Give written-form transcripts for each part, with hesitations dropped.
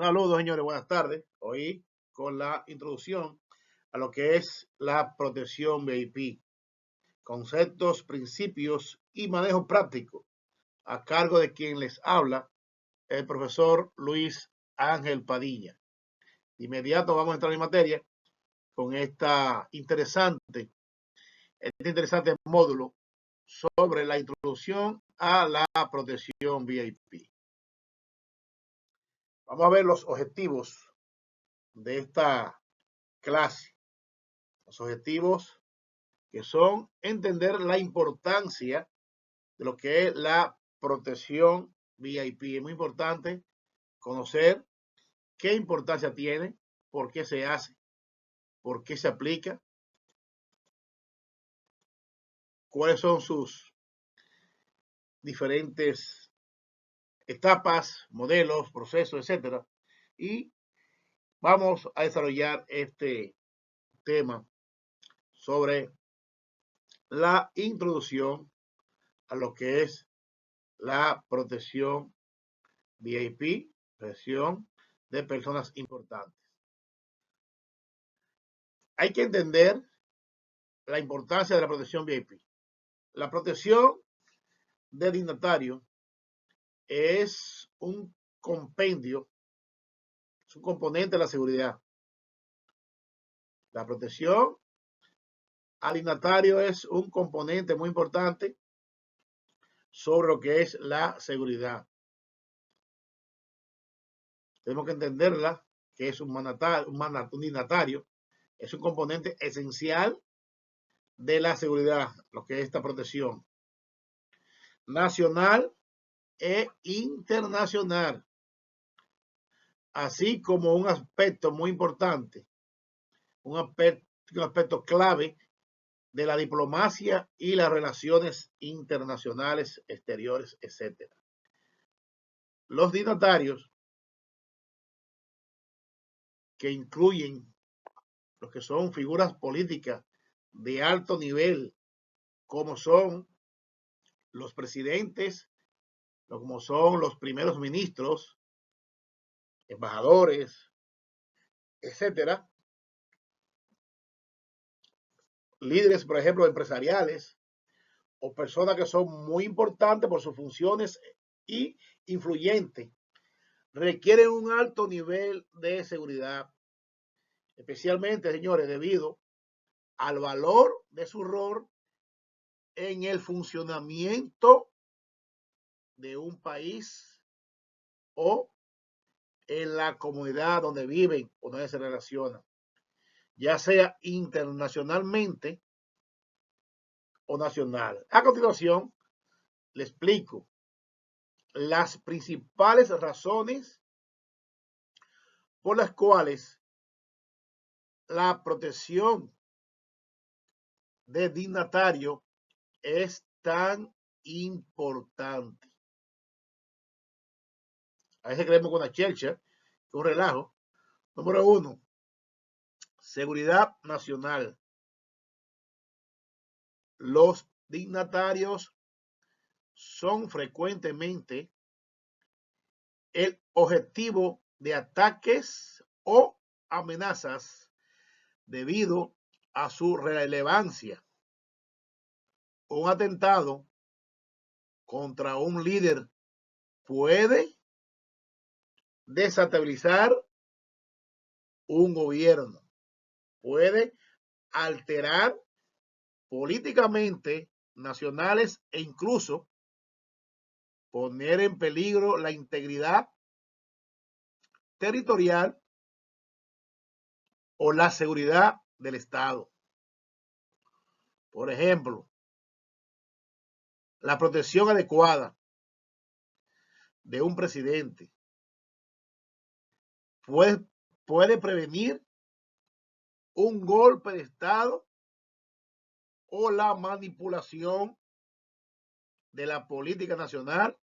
Saludos, señores, buenas tardes. Hoy con la introducción a lo que es la protección VIP, conceptos, principios y manejo práctico, a cargo de quien les habla, el profesor Luis Ángel Padilla. De inmediato vamos a entrar en materia con este interesante módulo sobre la introducción a la protección VIP. Vamos a ver los objetivos de esta clase. Los objetivos que son entender la importancia de lo que es la protección VIP. Es muy importante conocer qué importancia tiene, por qué se hace, por qué se aplica, cuáles son sus diferentes etapas, modelos, procesos, etcétera. Y vamos a desarrollar este tema sobre la introducción a lo que es la protección VIP, protección de personas importantes. Hay que entender la importancia de la protección VIP. La protección de dignatario es un compendio, es un componente de la seguridad. La protección al dignatario es un componente muy importante sobre lo que es la seguridad. Tenemos que entenderla, que es un dignatario, es un componente esencial de la seguridad, lo que es esta protección nacional e internacional, así como un aspecto muy importante, un aspecto clave de la diplomacia y las relaciones internacionales, exteriores, etc. Los dignatarios, que incluyen los que son figuras políticas de alto nivel, como son los presidentes, como son los primeros ministros, embajadores, etcétera, líderes, por ejemplo, empresariales, o personas que son muy importantes por sus funciones y influyentes, requieren un alto nivel de seguridad, especialmente, señores, debido al valor de su rol en el funcionamiento de un país o en la comunidad donde viven o donde se relacionan, ya sea internacionalmente o nacional. A continuación, le explico las principales razones por las cuales la protección de dignatario es tan importante. A veces creemos con la chelcha, un relajo. Número uno, seguridad nacional. Los dignatarios son frecuentemente el objetivo de ataques o amenazas debido a su relevancia. Un atentado contra un líder puede desestabilizar un gobierno, puede alterar políticamente nacionales e incluso poner en peligro la integridad territorial o la seguridad del Estado. Por ejemplo, la protección adecuada de un presidente puede prevenir un golpe de Estado o la manipulación de la política nacional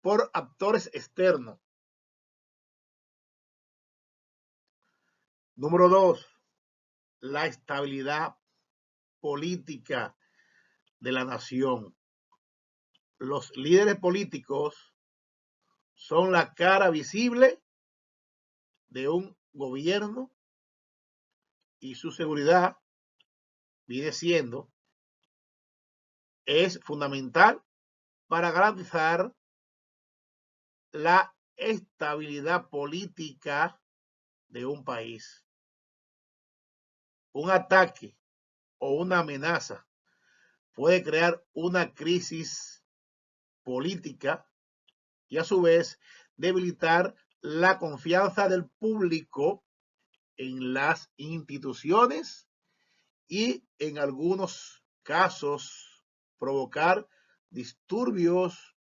por actores externos. Número dos, la estabilidad política de la nación. Los líderes políticos son la cara visible de un gobierno y su seguridad viene siendo, es fundamental para garantizar la estabilidad política de un país. Un ataque o una amenaza puede crear una crisis política y a su vez debilitar la confianza del público en las instituciones y en algunos casos provocar disturbios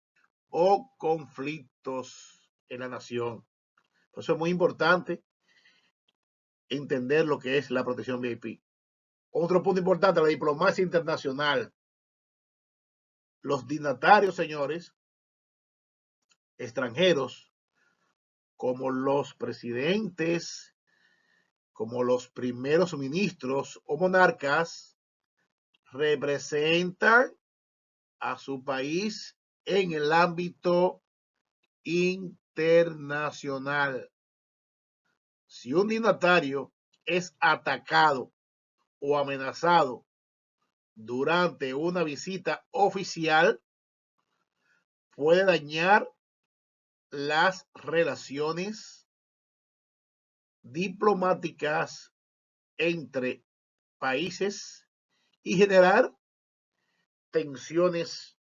o conflictos en la nación. Por eso es muy importante entender lo que es la protección VIP. Otro punto importante, la diplomacia internacional. Los dignatarios, señores, extranjeros, como los presidentes, como los primeros ministros o monarcas, representan a su país en el ámbito internacional. Si un dignatario es atacado o amenazado durante una visita oficial, puede dañar las relaciones diplomáticas entre países y generar tensiones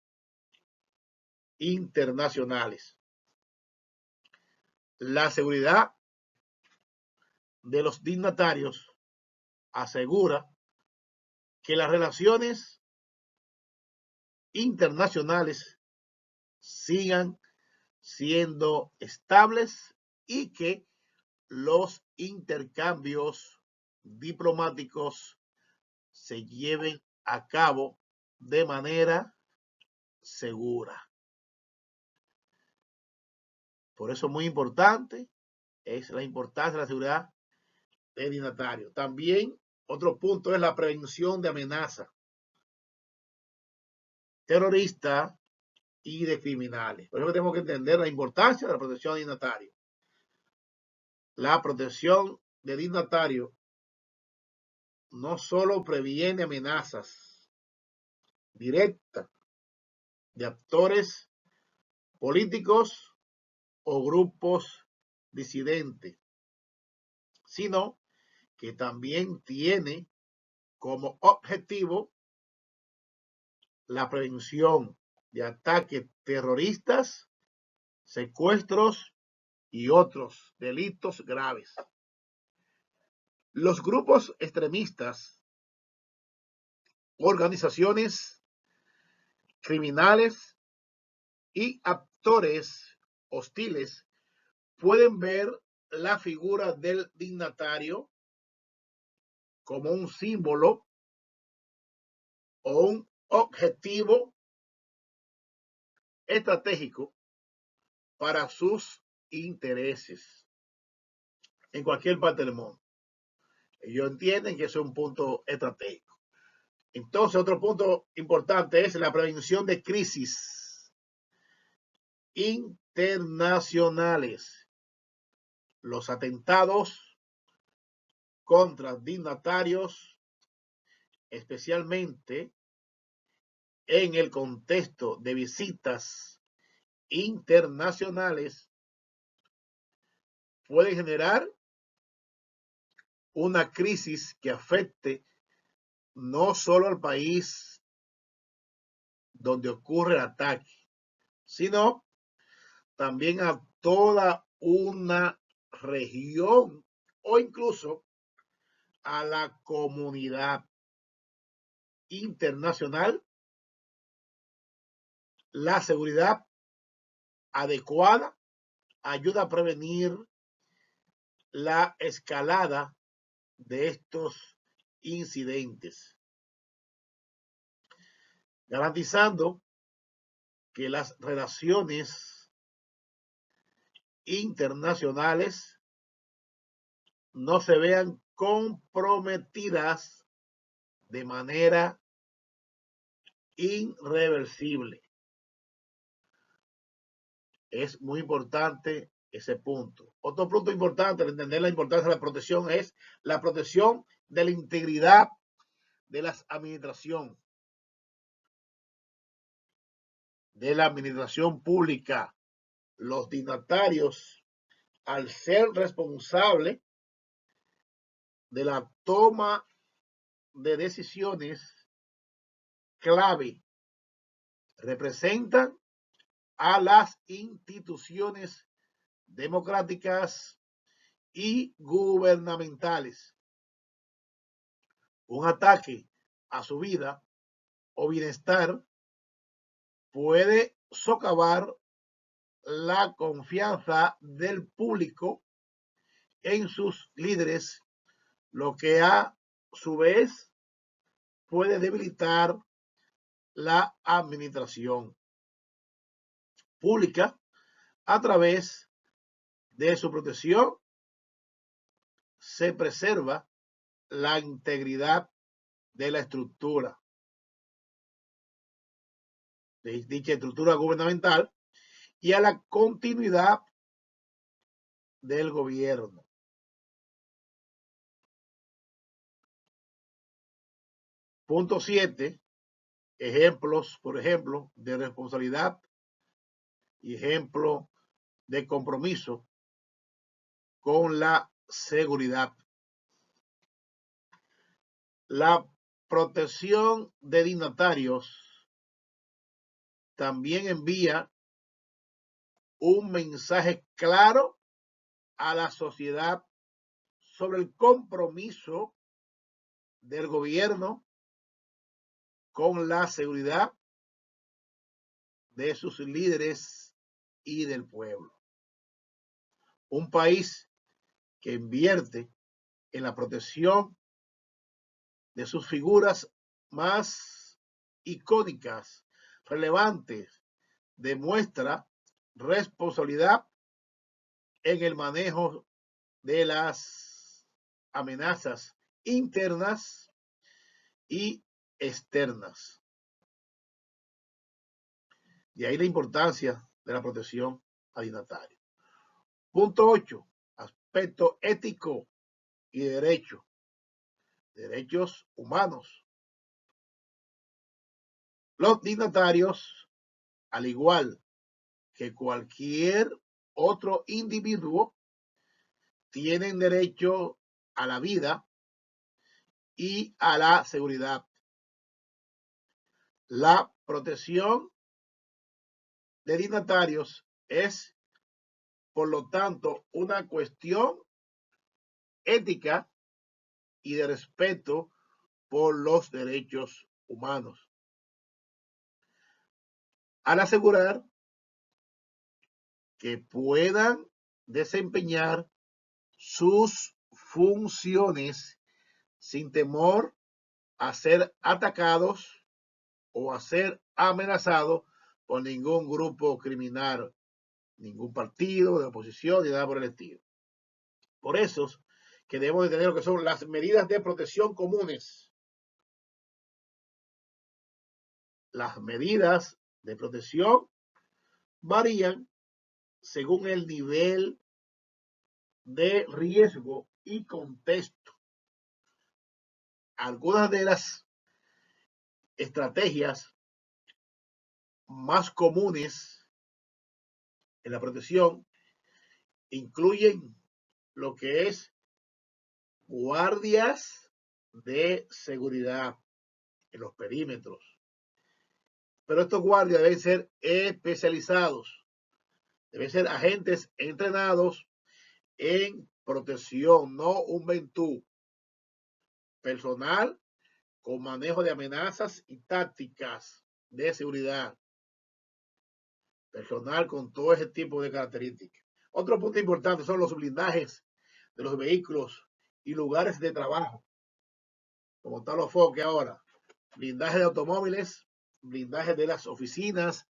internacionales. La seguridad de los dignatarios asegura que las relaciones internacionales sigan siendo estables y que los intercambios diplomáticos se lleven a cabo de manera segura. Por eso muy importante es la importancia de la seguridad del dignatario. También otro punto es la prevención de amenazas terroristas y de criminales. Por eso tenemos que entender la importancia de la protección del dignatario. La protección del dignatario no solo previene amenazas directas de actores políticos o grupos disidentes, sino que también tiene como objetivo la prevención de ataques terroristas, secuestros y otros delitos graves. Los grupos extremistas, organizaciones criminales y actores hostiles pueden ver la figura del dignatario como un símbolo o un objetivo estratégico para sus intereses en cualquier parte del mundo. Ellos entienden que eso es un punto estratégico. Entonces, otro punto importante es la prevención de crisis internacionales. Los atentados contra dignatarios, especialmente en el contexto de visitas internacionales, pueden generar una crisis que afecte no solo al país donde ocurre el ataque, sino también a toda una región o incluso a la comunidad internacional. La seguridad adecuada ayuda a prevenir la escalada de estos incidentes, garantizando que las relaciones internacionales no se vean comprometidas de manera irreversible. Es muy importante ese punto. Otro punto importante de entender la importancia de la protección es la protección de la integridad de la administración pública. Los dignatarios, al ser responsables de la toma de decisiones clave, representan a las instituciones democráticas y gubernamentales. Un ataque a su vida o bienestar puede socavar la confianza del público en sus líderes, lo que a su vez puede debilitar la administración pública. A través de su protección se preserva la integridad de la estructura, de dicha estructura gubernamental, y a la continuidad del gobierno. Punto 7. Ejemplos, por ejemplo, de responsabilidad y ejemplo de compromiso con la seguridad. La protección de dignatarios también envía un mensaje claro a la sociedad sobre el compromiso del gobierno con la seguridad de sus líderes y del pueblo. Un país que invierte en la protección de sus figuras más icónicas, relevantes, demuestra responsabilidad en el manejo de las amenazas internas y externas. De ahí la importancia de la protección al dignatario. Punto 8. Aspecto ético y de derecho. Derechos humanos. Los dignatarios, al igual que cualquier otro individuo, tienen derecho a la vida y a la seguridad. La protección de dignatarios es, por lo tanto, una cuestión ética y de respeto por los derechos humanos. Al asegurar que puedan desempeñar sus funciones sin temor a ser atacados o a ser amenazados por ningún grupo criminal, ningún partido de oposición ni nada por el estilo. Por eso que debemos de tener lo que son las medidas de protección comunes. Las medidas de protección varían según el nivel de riesgo y contexto. Algunas de las estrategias más comunes en la protección incluyen lo que es guardias de seguridad en los perímetros. Pero estos guardias deben ser especializados, deben ser agentes entrenados en protección, no un ventú. Personal con manejo de amenazas y tácticas de seguridad. Personal con todo ese tipo de características. Otro punto importante son los blindajes de los vehículos y lugares de trabajo, como están los foques ahora. Blindaje de automóviles, blindaje de las oficinas,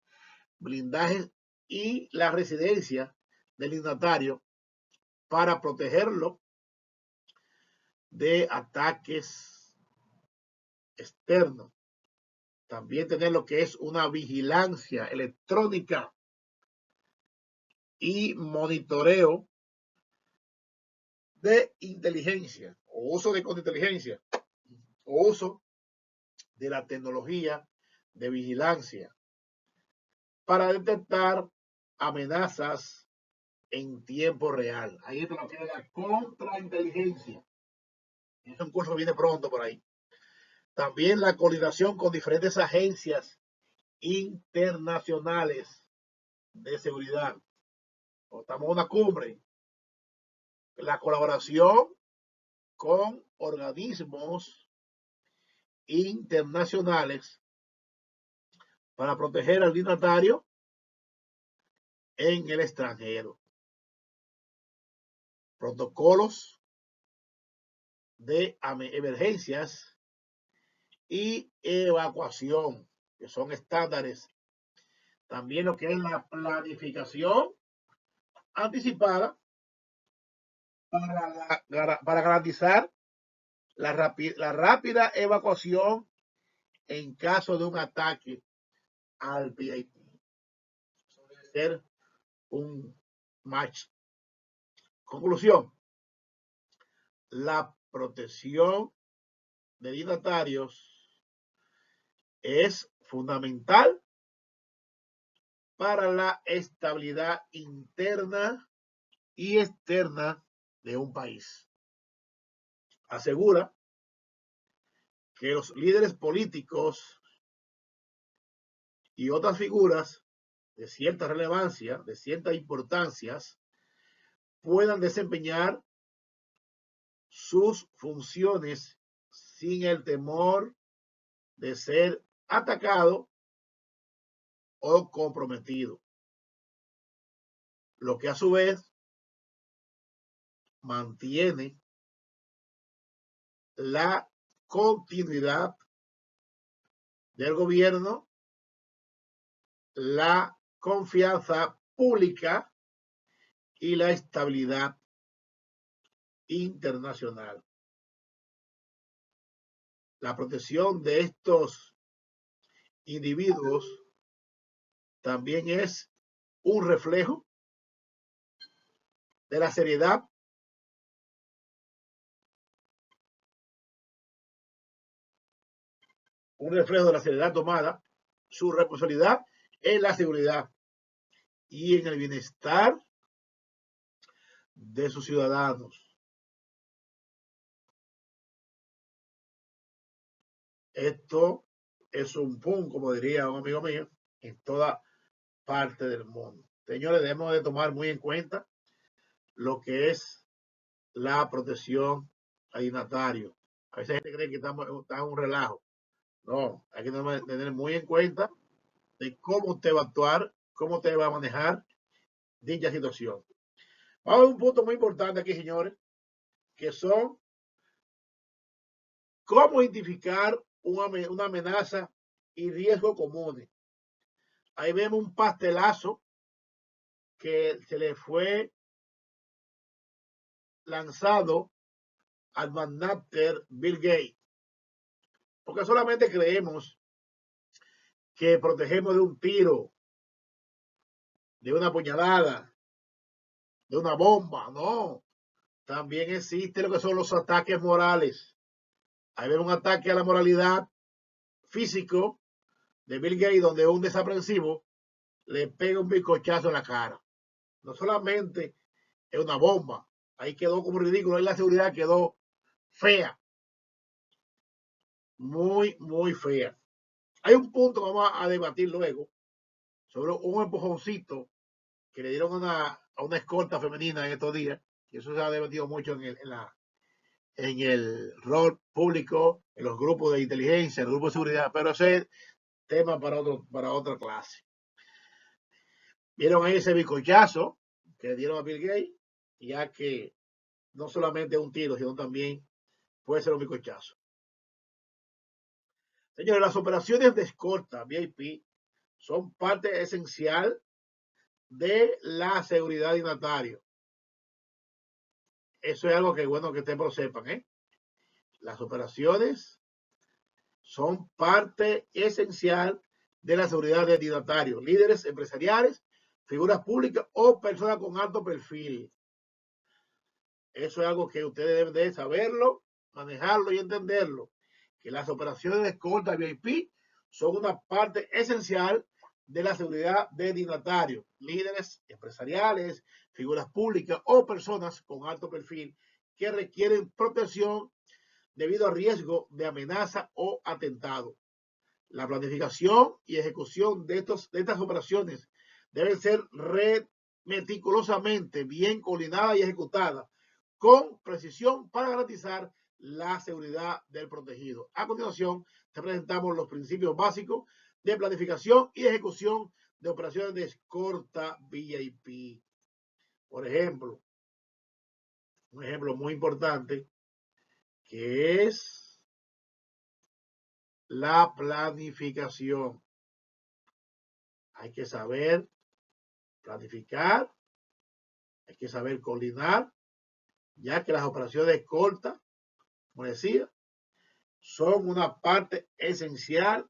blindajes y la residencia del dignatario para protegerlo de ataques externos. También tener lo que es una vigilancia electrónica y monitoreo de inteligencia o uso de contrainteligencia o uso de la tecnología de vigilancia para detectar amenazas en tiempo real. Ahí está lo que es la contrainteligencia. Es un curso que viene pronto por ahí. También la coordinación con diferentes agencias internacionales de seguridad. Estamos en una cumbre. La colaboración con organismos internacionales para proteger al dignatario en el extranjero. Protocolos de emergencias y evacuación, que son estándares. También lo que es la planificación anticipada para garantizar la rápida evacuación en caso de un ataque al VIP. Eso debe ser un match. Conclusión. La protección de dignatarios es fundamental para la estabilidad interna y externa de un país. Asegura que los líderes políticos y otras figuras de cierta relevancia, de cierta importancia, puedan desempeñar sus funciones sin el temor de ser atacado o comprometido, lo que a su vez mantiene la continuidad del gobierno, la confianza pública y la estabilidad internacional. La protección de estos individuos también es un reflejo de la seriedad tomada, su responsabilidad en la seguridad y en el bienestar de sus ciudadanos. Esto es un boom, como diría un amigo mío, en toda parte del mundo. Señores, debemos de tomar muy en cuenta lo que es la protección al dignatario. A veces la gente cree que está en un relajo. No, hay que tener muy en cuenta de cómo usted va a actuar, cómo usted va a manejar dicha situación. Vamos a un punto muy importante aquí, señores, que son cómo identificar una amenaza y riesgo comunes. Ahí vemos un pastelazo que se le fue lanzado al magnate Bill Gates, porque solamente creemos que protegemos de un tiro, de una puñalada, de una bomba, no. También existe lo que son los ataques morales. Ahí vemos un ataque a la moralidad físico de Bill Gates, donde un desaprensivo le pega un bizcochazo en la cara. No solamente es una bomba, ahí quedó como ridículo, ahí la seguridad quedó fea, muy, muy fea. Hay un punto que vamos a debatir luego sobre un empujoncito que le dieron a una escolta femenina en estos días, y eso se ha debatido mucho en el rol público, en los grupos de inteligencia, en el grupo de seguridad, pero ese es tema para otra clase. Vieron ahí ese bizcochazo que le dieron a Bill Gates, ya que no solamente un tiro, sino también puede ser un bizcochazo. Señores, las operaciones de escolta VIP son parte esencial de la seguridad dignatario. Eso es algo que es bueno que ustedes lo sepan, ¿eh? Las operaciones son parte esencial de la seguridad del dignatario. Líderes empresariales figuras públicas o personas con alto perfil. Eso es algo que ustedes deben de saberlo, manejarlo y entenderlo, que las operaciones de escolta VIP son una parte esencial de la seguridad de dignatarios, líderes empresariales, figuras públicas o personas con alto perfil que requieren protección debido a riesgo de amenaza o atentado. La planificación y ejecución de estas operaciones deben ser meticulosamente bien coordinadas y ejecutadas con precisión para garantizar la seguridad del protegido. A continuación, te presentamos los principios básicos de planificación y ejecución de operaciones de escolta VIP. Por ejemplo, un ejemplo muy importante que es la planificación. Hay que saber planificar, hay que saber coordinar, ya que las operaciones de escolta, como decía, son una parte esencial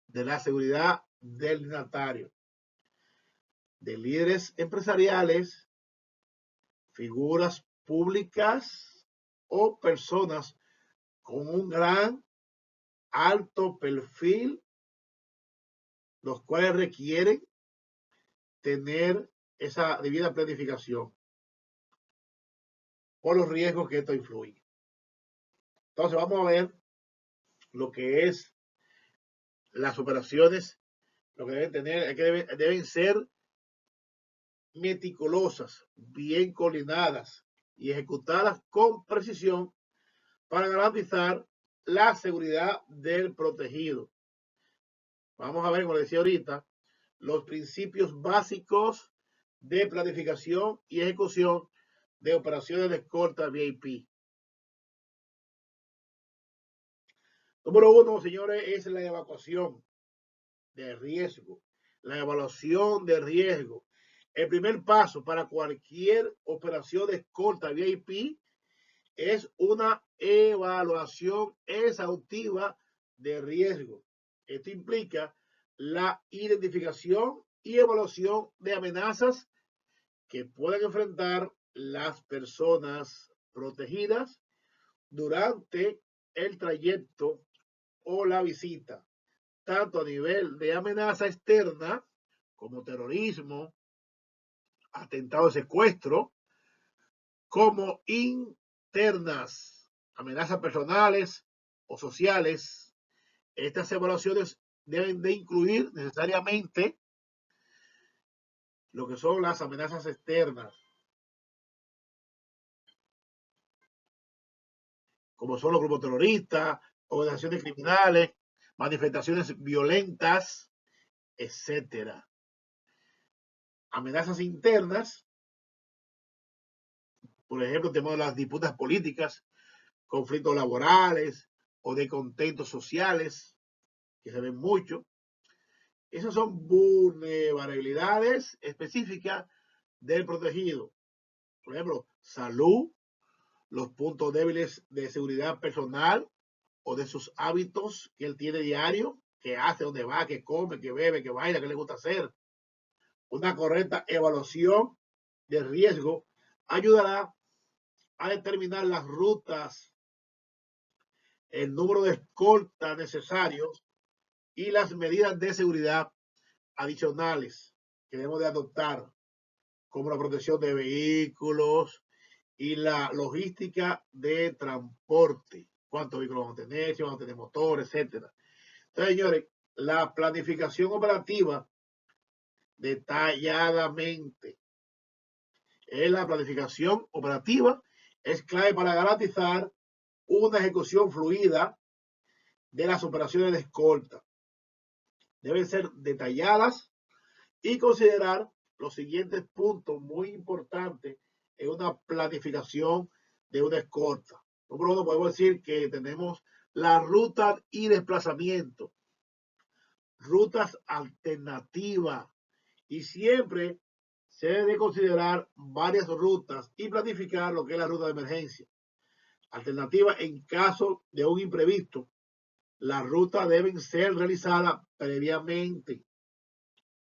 de la seguridad del dignatario, de líderes empresariales, figuras públicas o personas con un gran alto perfil, los cuales requieren tener esa debida planificación por los riesgos que esto influye. Entonces vamos a ver lo que es las operaciones, lo que deben tener, es que deben ser meticulosas, bien coordinadas y ejecutadas con precisión para garantizar la seguridad del protegido. Vamos a ver, como decía ahorita, los principios básicos de planificación y ejecución de operaciones de escolta VIP. Número uno, señores, es la evacuación de riesgo, la evaluación de riesgo. El primer paso para cualquier operación de escolta VIP es una evaluación exhaustiva de riesgo. Esto implica la identificación y evaluación de amenazas que pueden enfrentar las personas protegidas durante el trayecto o la visita, tanto a nivel de amenaza externa como terrorismo, atentado de secuestro, como internas, amenazas personales o sociales. Estas evaluaciones deben de incluir necesariamente lo que son las amenazas externas, como son los grupos terroristas, organizaciones criminales, manifestaciones violentas, etcétera. Amenazas internas, por ejemplo, tenemos las disputas políticas, conflictos laborales o de contentos sociales, que se ven mucho. Esas son vulnerabilidades específicas del protegido. Por ejemplo, salud, los puntos débiles de seguridad personal o de sus hábitos que él tiene diario, que hace, dónde va, que come, que bebe, que baila, que le gusta hacer. Una correcta evaluación de riesgo ayudará a determinar las rutas, el número de escoltas necesarios y las medidas de seguridad adicionales que debemos de adoptar, como la protección de vehículos y la logística de transporte. ¿Cuántos vehículos vamos a tener? Si vamos a tener motor, etcétera. Entonces, señores, la planificación operativa detalladamente en la planificación operativa es clave para garantizar una ejecución fluida de las operaciones de escolta. Deben ser detalladas y considerar los siguientes puntos muy importantes en una planificación de una escolta. Número uno, podemos decir que tenemos la ruta y desplazamiento, rutas alternativas, y siempre se debe considerar varias rutas y planificar lo que es la ruta de emergencia. Alternativa en caso de un imprevisto. Las rutas deben ser realizadas previamente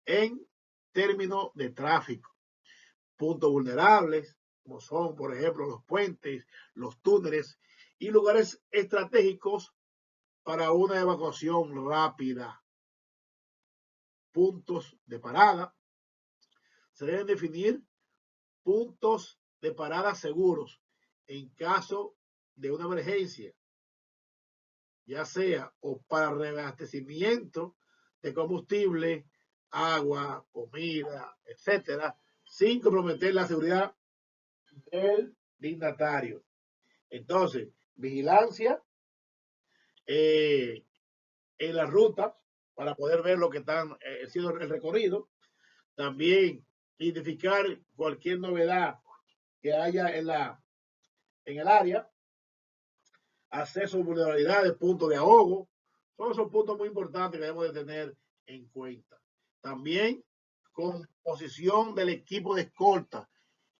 en términos de tráfico, puntos vulnerables, como son, por ejemplo, los puentes, los túneles y lugares estratégicos para una evacuación rápida. Puntos de parada. Se deben definir puntos de parada seguros en caso de una emergencia, ya sea o para reabastecimiento de combustible, agua, comida, etcétera, sin comprometer la seguridad del dignatario. Entonces, vigilancia en la ruta para poder ver lo que están haciendo el recorrido. También identificar cualquier novedad que haya en el área. Acceso a vulnerabilidades, puntos de ahogo. Todos son puntos muy importantes que debemos de tener en cuenta. También composición del equipo de escolta.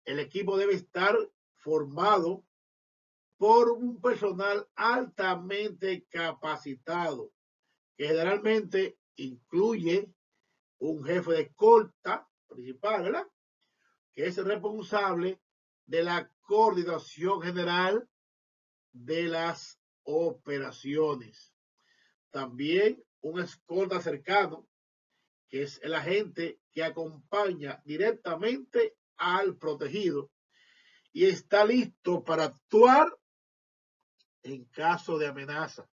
El equipo debe estar formado por un personal altamente capacitado, que generalmente incluye un jefe de escolta principal, ¿verdad? Que es el responsable de la coordinación general de las operaciones. También un escolta cercano, que es el agente que acompaña directamente al protegido y está listo para actuar en caso de amenaza.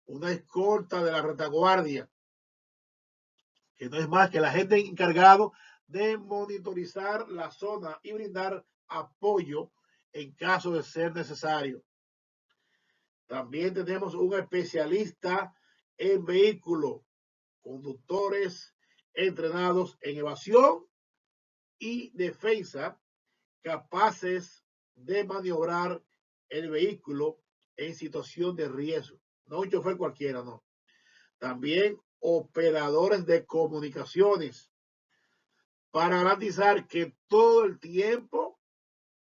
Una escolta de la retaguardia, que no es más que el agente encargado de monitorizar la zona y brindar apoyo en caso de ser necesario. También tenemos un especialista en vehículos, conductores entrenados en evasión y defensa, capaces de maniobrar el vehículo en situación de riesgo. No un chofer cualquiera, no. También operadores de comunicaciones para garantizar que todo el tiempo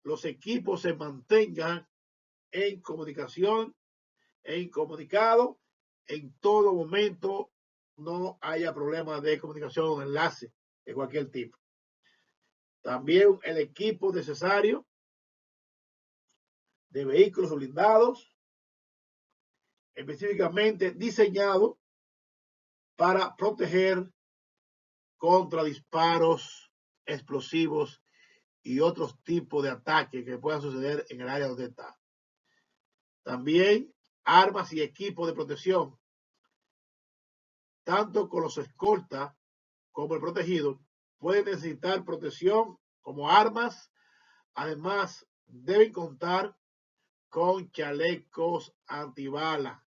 los equipos se mantengan en comunicación, en comunicado, en todo momento no haya problemas de comunicación o enlace de cualquier tipo. También el equipo necesario de vehículos blindados, específicamente diseñado para proteger contra disparos explosivos y otros tipos de ataques que puedan suceder en el área donde está. También armas y equipos de protección, tanto con los escoltas como el protegido, pueden necesitar protección como armas. Además, deben contar con chalecos antibala,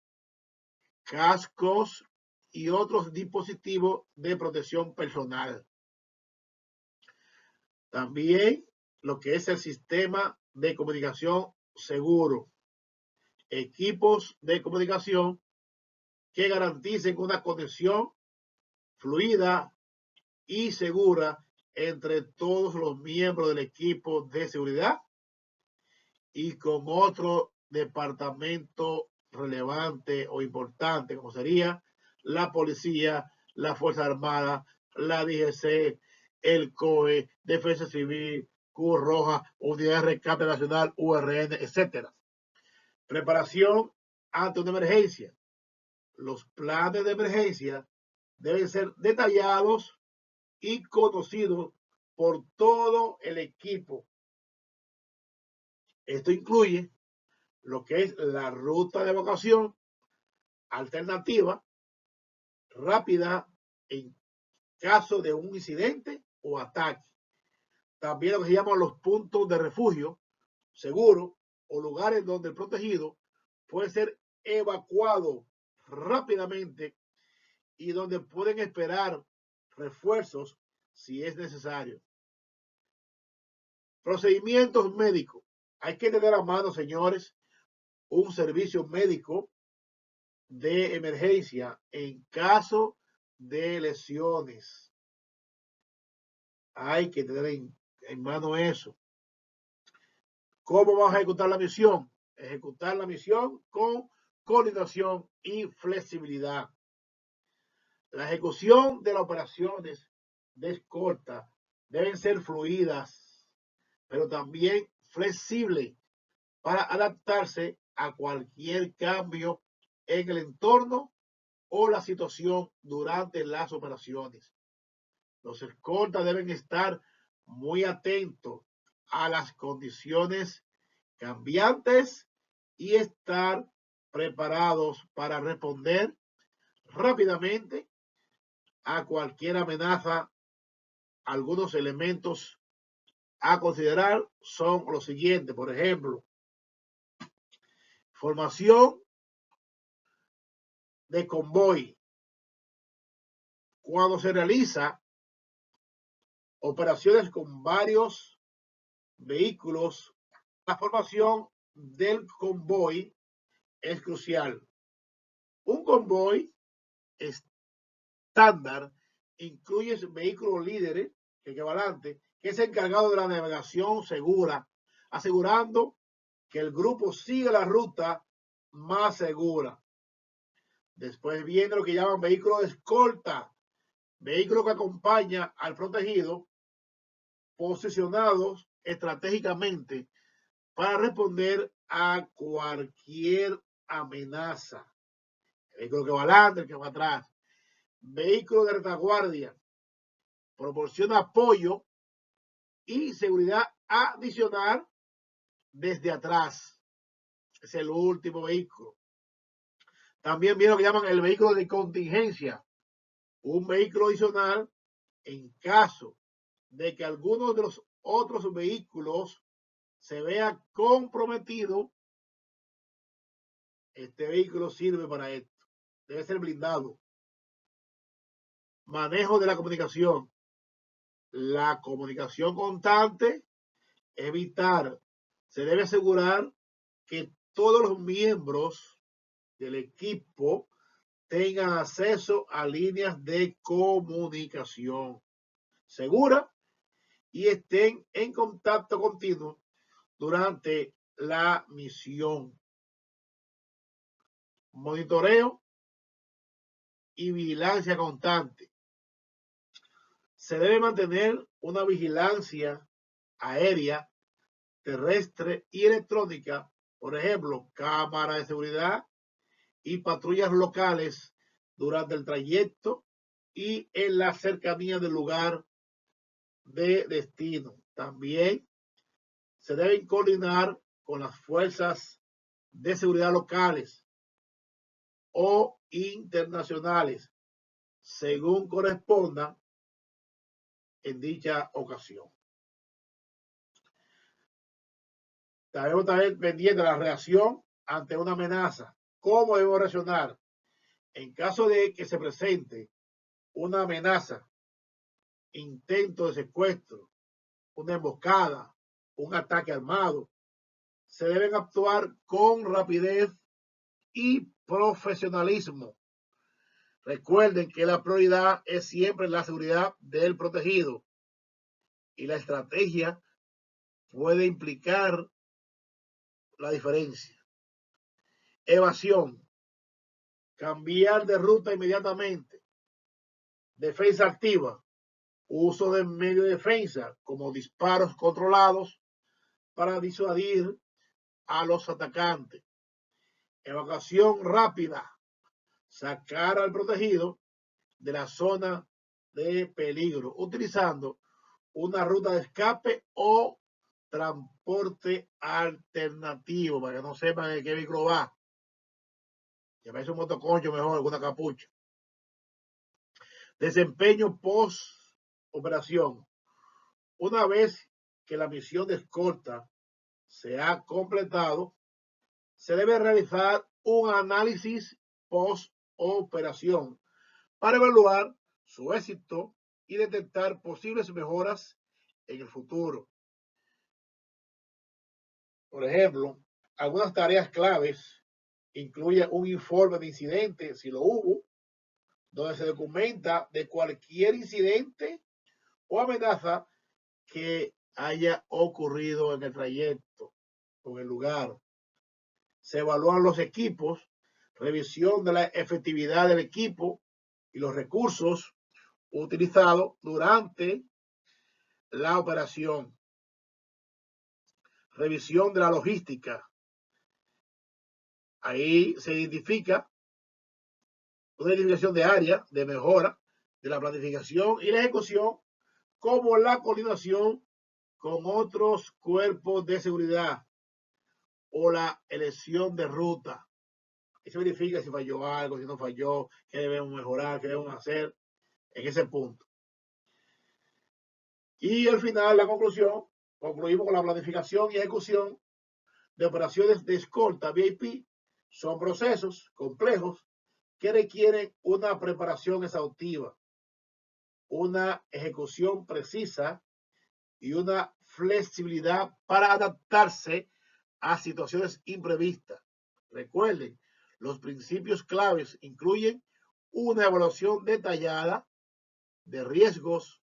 cascos y otros dispositivos de protección personal. También lo que es el sistema de comunicación seguro, equipos de comunicación que garanticen una conexión fluida y segura entre todos los miembros del equipo de seguridad y con otro departamento relevante o importante, como sería la policía, la Fuerza Armada, la DGC, el COE, Defensa Civil, Cruz Roja, Unidad de Rescate Nacional, URN, etcétera. Preparación ante una emergencia. Los planes de emergencia deben ser detallados y conocidos por todo el equipo. Esto incluye lo que es la ruta de evacuación alternativa rápida en caso de un incidente o ataque. También lo que se llaman los puntos de refugio seguro o lugares donde el protegido puede ser evacuado rápidamente y donde pueden esperar refuerzos si es necesario. Procedimientos médicos. Hay que tener a mano, señores, un servicio médico de emergencia en caso de lesiones. Hay que tener en mano eso. ¿Cómo vamos a ejecutar la misión? Ejecutar la misión con coordinación y flexibilidad. La ejecución de las operaciones de escolta deben ser fluidas, pero también flexibles para adaptarse a cualquier cambio en el entorno o la situación durante las operaciones. Los escoltas deben estar muy atentos a las condiciones cambiantes y estar preparados para responder rápidamente a cualquier amenaza. Algunos elementos a considerar son los siguientes, por ejemplo, formación de convoy. Cuando se realiza operaciones con varios vehículos, la formación del convoy es crucial. Un convoy estándar incluye vehículos líderes equivalentes que es encargado de la navegación segura, asegurando que el grupo siga la ruta más segura. Después viene lo que llaman vehículo de escolta, vehículo que acompaña al protegido, posicionados estratégicamente para responder a cualquier amenaza. El vehículo que va adelante, el que va atrás. Vehículo de retaguardia, proporciona apoyo y seguridad adicional desde atrás. Es el último vehículo. También viene lo que llaman el vehículo de contingencia, un vehículo adicional en caso de que alguno de los otros vehículos se vea comprometido. Este vehículo sirve para esto. Debe ser blindado. Manejo de la comunicación. La comunicación constante, evitar. Se debe asegurar que todos los miembros del equipo tengan acceso a líneas de comunicación segura y estén en contacto continuo durante la misión. Monitoreo y vigilancia constante. Se debe mantener una vigilancia aérea, terrestre y electrónica, por ejemplo, cámaras de seguridad y patrullas locales durante el trayecto y en la cercanía del lugar de destino. También se deben coordinar con las fuerzas de seguridad locales o internacionales, según corresponda en dicha ocasión. Debemos estar pendientes de la reacción ante una amenaza. ¿Cómo debemos reaccionar? En caso de que se presente una amenaza, intento de secuestro, una emboscada, un ataque armado, se deben actuar con rapidez y profesionalismo. Recuerden que la prioridad es siempre la seguridad del protegido y la estrategia puede implicar la diferencia. Evasión. Cambiar de ruta inmediatamente. Defensa activa. Uso de medio de defensa como disparos controlados para disuadir a los atacantes. Evacuación rápida. Sacar al protegido de la zona de peligro utilizando una ruta de escape o transporte alternativo para que no sepan en qué vehículo va. Llevarse un motoconcho mejor, alguna capucha. Desempeño post operación. Una vez que la misión de escolta se ha completado, se debe realizar un análisis post operación para evaluar su éxito y detectar posibles mejoras en el futuro. Por ejemplo, algunas tareas claves incluyen un informe de incidente, si lo hubo, donde se documenta de cualquier incidente o amenaza que haya ocurrido en el trayecto o en el lugar. Se evalúan los equipos, revisión de la efectividad del equipo y los recursos utilizado durante la operación, revisión de la logística. Ahí se identifica una identificación de área de mejora de la planificación y la ejecución, como la coordinación con otros cuerpos de seguridad o la elección de ruta. Y se verifica si falló algo, si no falló, qué debemos mejorar, qué debemos hacer en ese punto. Y al final, la conclusión, concluimos con la planificación y ejecución de operaciones de escolta VIP. Son procesos complejos que requieren una preparación exhaustiva, una ejecución precisa y una flexibilidad para adaptarse a situaciones imprevistas. Recuerden, los principios claves incluyen una evaluación detallada de riesgos,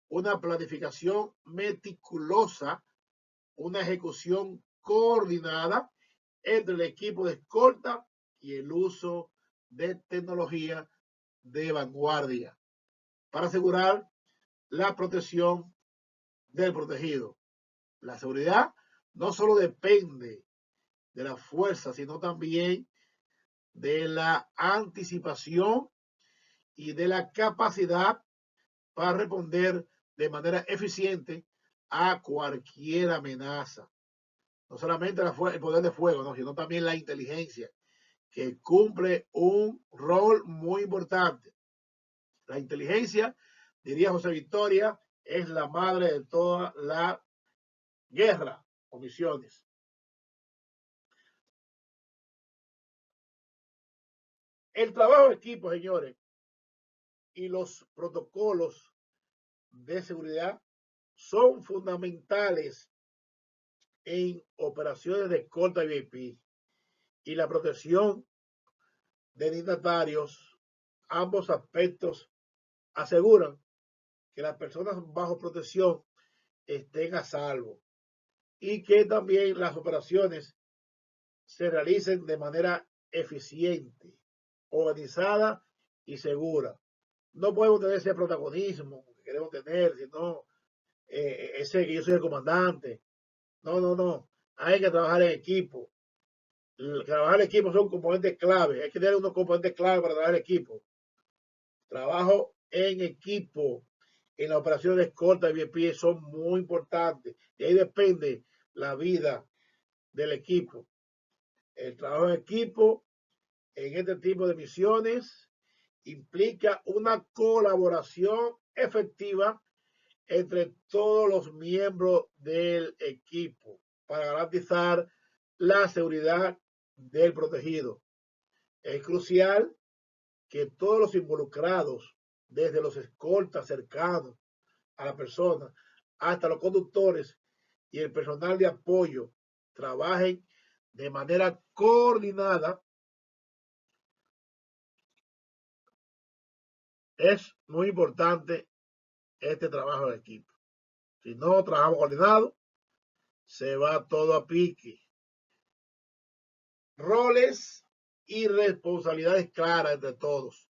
una planificación meticulosa, una ejecución coordinada entre el equipo de escolta y el uso de tecnología de vanguardia para asegurar la protección del protegido. La seguridad no solo depende de la fuerza, sino también de la anticipación y de la capacidad para responder de manera eficiente a cualquier amenaza. No solamente el poder de fuego, ¿no? Sino también la inteligencia, que cumple un rol muy importante. La inteligencia, diría José Victoria, es la madre de toda la guerra o misiones. El trabajo de equipo, señores, y los protocolos de seguridad son fundamentales en operaciones de escolta VIP y la protección de dignatarios. Ambos aspectos aseguran que las personas bajo protección estén a salvo y que también las operaciones se realicen de manera eficiente, organizada y segura. No podemos tener ese protagonismo que queremos tener, sino ese que yo soy el comandante. No, no, no. Hay que trabajar en equipo. Trabajar en equipo son componentes clave. Hay que tener unos componentes clave para trabajar en equipo. Trabajo en equipo en la operación de escolta y VIP son muy importantes. Y ahí depende la vida del equipo. El trabajo en equipo en este tipo de misiones implica una colaboración efectiva entre todos los miembros del equipo para garantizar la seguridad del protegido. Es crucial que todos los involucrados, desde los escoltas cercanos a la persona hasta los conductores y el personal de apoyo, trabajen de manera coordinada. Es muy importante este trabajo de equipo. Si no trabajamos coordinado, se va todo a pique. Roles y responsabilidades claras entre todos.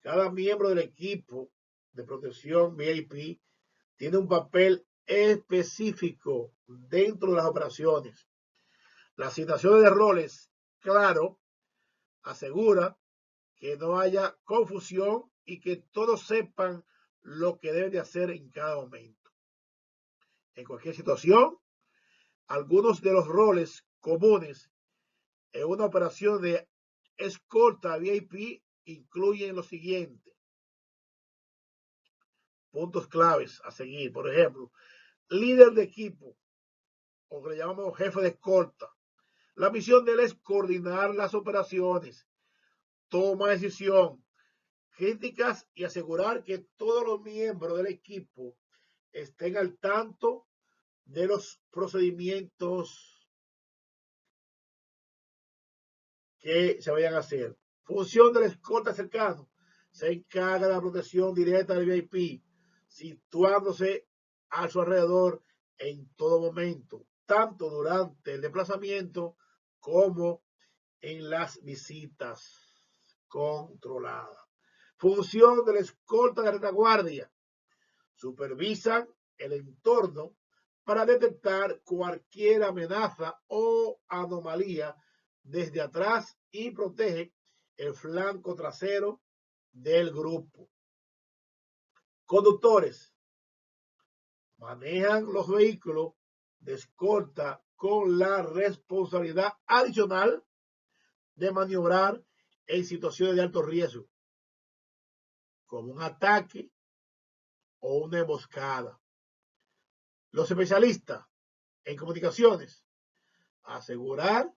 Cada miembro del equipo de protección VIP tiene un papel específico dentro de las operaciones. La asignación de roles, claro, asegura que no haya confusión y que todos sepan lo que deben de hacer en cada momento. En cualquier situación, algunos de los roles comunes en una operación de escolta VIP incluyen lo siguiente. Puntos claves a seguir. Por ejemplo, líder de equipo, o que le llamamos jefe de escolta. La misión de él es coordinar las operaciones, toma decisión, críticas y asegurar que todos los miembros del equipo estén al tanto de los procedimientos que se vayan a hacer. Función del escolta cercano. Se encarga de la protección directa del VIP, situándose a su alrededor en todo momento, tanto durante el desplazamiento como en las visitas controladas. Función de la escolta de retaguardia. Supervisan el entorno para detectar cualquier amenaza o anomalía desde atrás y protege el flanco trasero del grupo. Conductores. Manejan los vehículos de escolta con la responsabilidad adicional de maniobrar en situaciones de alto riesgo, como un ataque o una emboscada. Los especialistas en comunicaciones, asegurar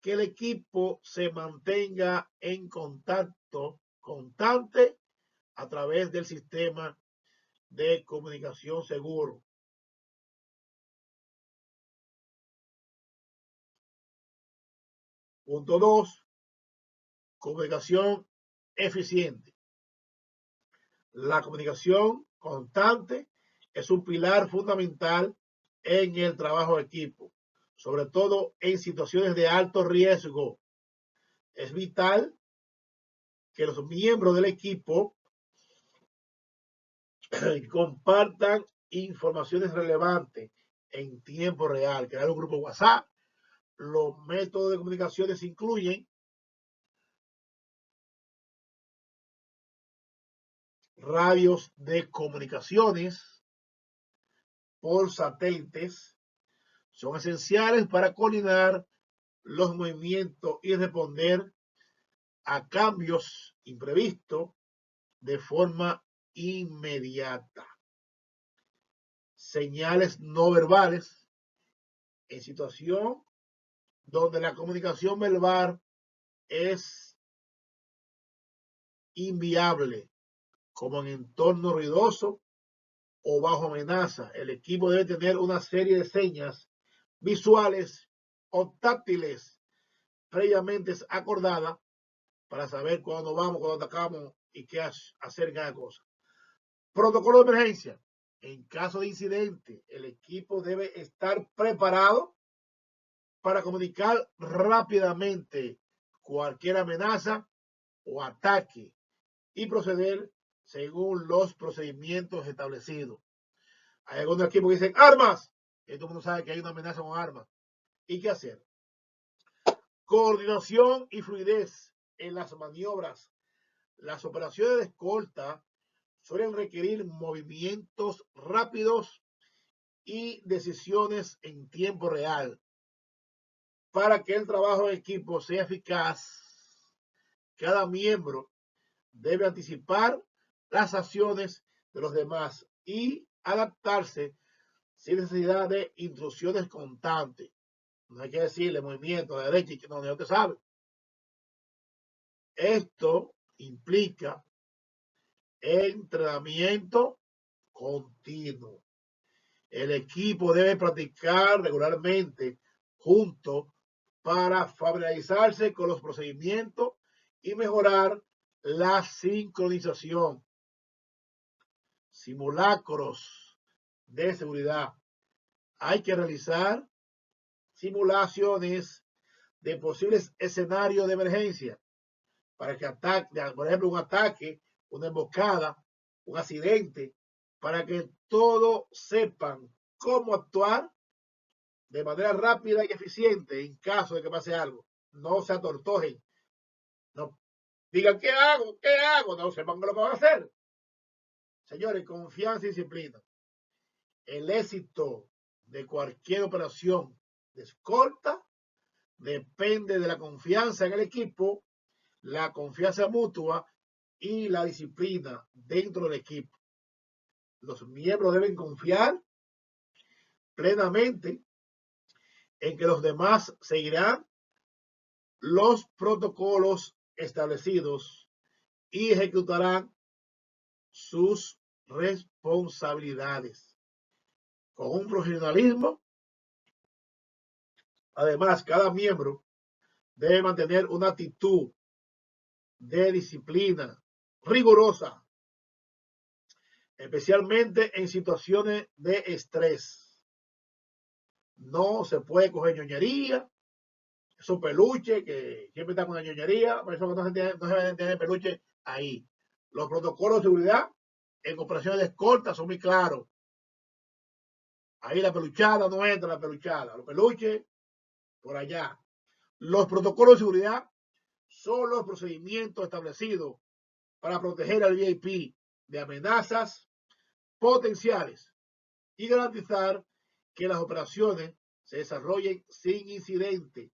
que el equipo se mantenga en contacto constante a través del sistema de comunicación seguro. Punto 2. Comunicación eficiente. La comunicación constante es un pilar fundamental en el trabajo de equipo, sobre todo en situaciones de alto riesgo. Es vital que los miembros del equipo compartan informaciones relevantes en tiempo real. Crear un grupo WhatsApp. Los métodos de comunicaciones incluyen radios de comunicaciones por satélites. Son esenciales para coordinar los movimientos y responder a cambios imprevistos de forma inmediata. Señales no verbales. En situación donde la comunicación verbal es inviable, como en entorno ruidoso o bajo amenaza, el equipo debe tener una serie de señas visuales o táctiles previamente acordadas para saber cuándo vamos, cuándo atacamos y qué hacer cada cosa. Protocolo de emergencia. En caso de incidente, el equipo debe estar preparado para comunicar rápidamente cualquier amenaza o ataque y proceder según los procedimientos establecidos. Hay algunos equipos que dicen armas, y todo el mundo sabe que hay una amenaza con armas. ¿Y qué hacer? Coordinación y fluidez en las maniobras. Las operaciones de escolta suelen requerir movimientos rápidos y decisiones en tiempo real. Para que el trabajo de equipo sea eficaz, cada miembro debe anticipar las acciones de los demás y adaptarse sin necesidad de instrucciones constantes. No hay que decirle movimiento de derecha y que no te sabe. Esto implica entrenamiento continuo. El equipo debe practicar regularmente juntos para familiarizarse con los procedimientos y mejorar la sincronización. Simulacros de seguridad. Hay que realizar simulaciones de posibles escenarios de emergencia para que ataque, por ejemplo, un ataque, una emboscada, un accidente, para que todos sepan cómo actuar de manera rápida y eficiente en caso de que pase algo. No se atortojen. No digan, ¿qué hago? ¿Qué hago? No sepan lo que van a hacer. Señores, confianza y disciplina. El éxito de cualquier operación de escolta depende de la confianza en el equipo, la confianza mutua y la disciplina dentro del equipo. Los miembros deben confiar plenamente en que los demás seguirán los protocolos establecidos y ejecutarán sus responsabilidades con un profesionalismo. Además, cada miembro debe mantener una actitud de disciplina rigurosa, especialmente en situaciones de estrés. No se puede coger ñoñería, esos peluches que siempre están con la ñoñería, por eso no se debe tener peluche ahí. Los protocolos de seguridad en operaciones de escolta son muy claros. Ahí la peluchada no entra, la peluchada. Los peluches, por allá. Los protocolos de seguridad son los procedimientos establecidos para proteger al VIP de amenazas potenciales y garantizar que las operaciones se desarrollen sin incidente.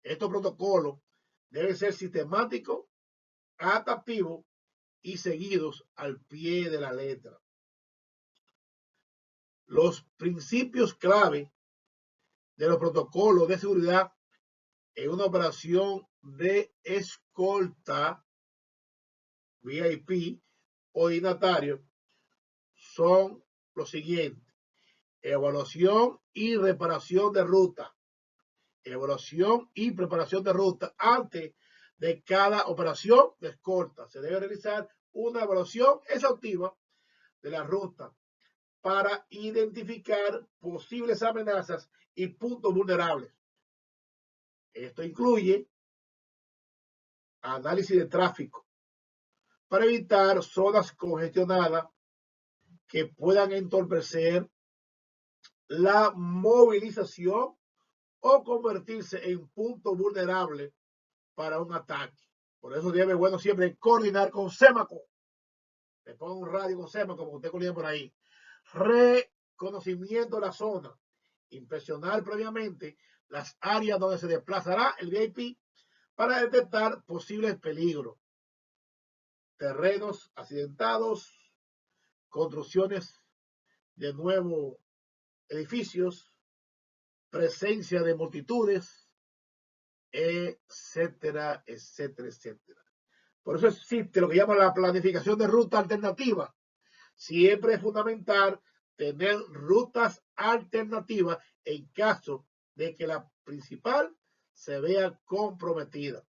Estos protocolos deben ser sistemáticos, adaptativos y seguidos al pie de la letra. Los principios clave de los protocolos de seguridad en una operación de escolta VIP o dignatario son los siguientes: evaluación y reparación de ruta. Evaluación y preparación de ruta. Antes de cada operación de escolta se debe realizar una evaluación exhaustiva de la ruta para identificar posibles amenazas y puntos vulnerables. Esto incluye análisis de tráfico para evitar zonas congestionadas que puedan entorpecer la movilización o convertirse en punto vulnerable para un ataque. Por eso debe bueno siempre coordinar con Semaco. Le pongo un radio con Semaco, como usted coordina por ahí. Reconocimiento de la zona. Inspeccionar previamente las áreas donde se desplazará el VIP para detectar posibles peligros. Terrenos accidentados, construcciones de nuevos edificios, presencia de multitudes, etcétera, etcétera, etcétera. Por eso existe lo que llama la planificación de ruta alternativa. Siempre es fundamental tener rutas alternativas en caso de que la principal se vea comprometida.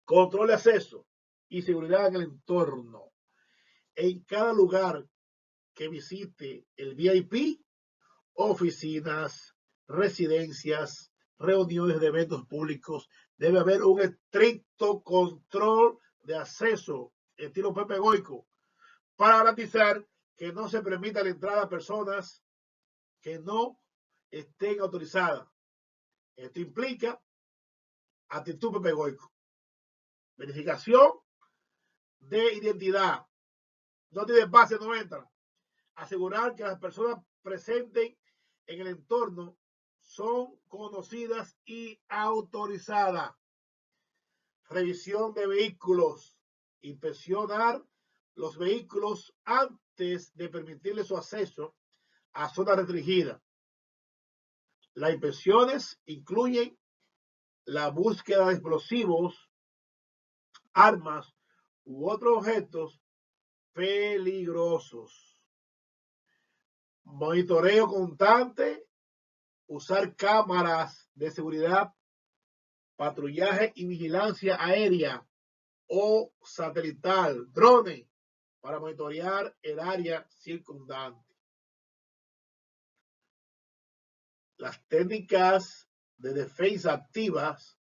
Control de acceso y seguridad en el entorno. En cada lugar que visite el VIP, oficinas, residencias, reuniones de eventos públicos, debe haber un estricto control de acceso, estilo Pepe Goico, para garantizar que no se permita la entrada a personas que no estén autorizadas. Esto implica actitud Pepe Goico. Verificación de identidad. No tiene base, no entra. Asegurar que las personas presentes en el entorno son conocidas y autorizadas. Revisión de vehículos. Inspeccionar los vehículos antes de permitirle su acceso a zonas restringidas. Las inspecciones incluyen la búsqueda de explosivos, armas u otros objetos peligrosos. Monitoreo constante, usar cámaras de seguridad, patrullaje y vigilancia aérea o satelital, drones, para monitorear el área circundante. Las técnicas de defensa activas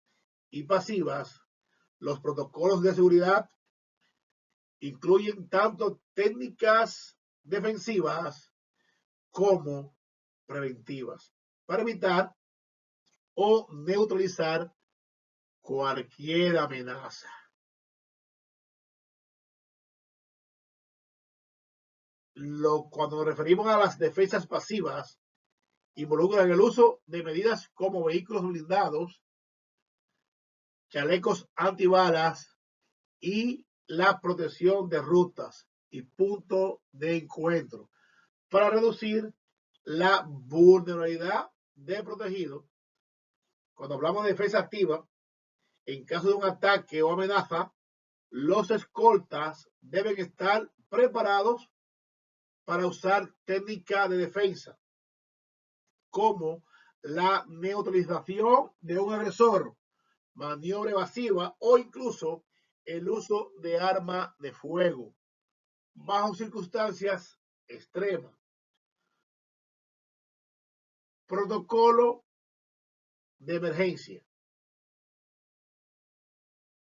y pasivas, los protocolos de seguridad incluyen tanto técnicas defensivas como preventivas para evitar o neutralizar cualquier amenaza. Cuando nos referimos a las defensas pasivas, involucran el uso de medidas como vehículos blindados, chalecos antibalas y la protección de rutas y puntos de encuentro para reducir la vulnerabilidad del protegido. Cuando hablamos de defensa activa, en caso de un ataque o amenaza, los escoltas deben estar preparados para usar técnicas de defensa, como la neutralización de un agresor, maniobra evasiva o incluso el uso de arma de fuego bajo circunstancias extremas. Protocolo de emergencia.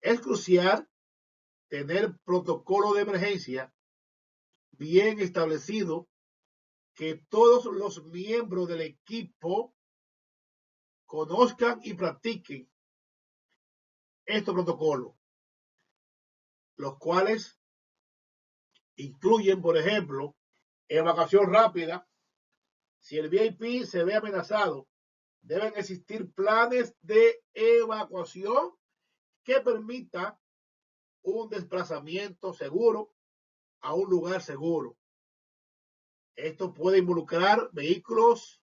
Es crucial tener protocolo de emergencia bien establecido, que todos los miembros del equipo conozcan y practiquen estos protocolos, los cuales incluyen, por ejemplo, evacuación rápida. Si el VIP se ve amenazado, deben existir planes de evacuación que permita un desplazamiento seguro a un lugar seguro. Esto puede involucrar vehículos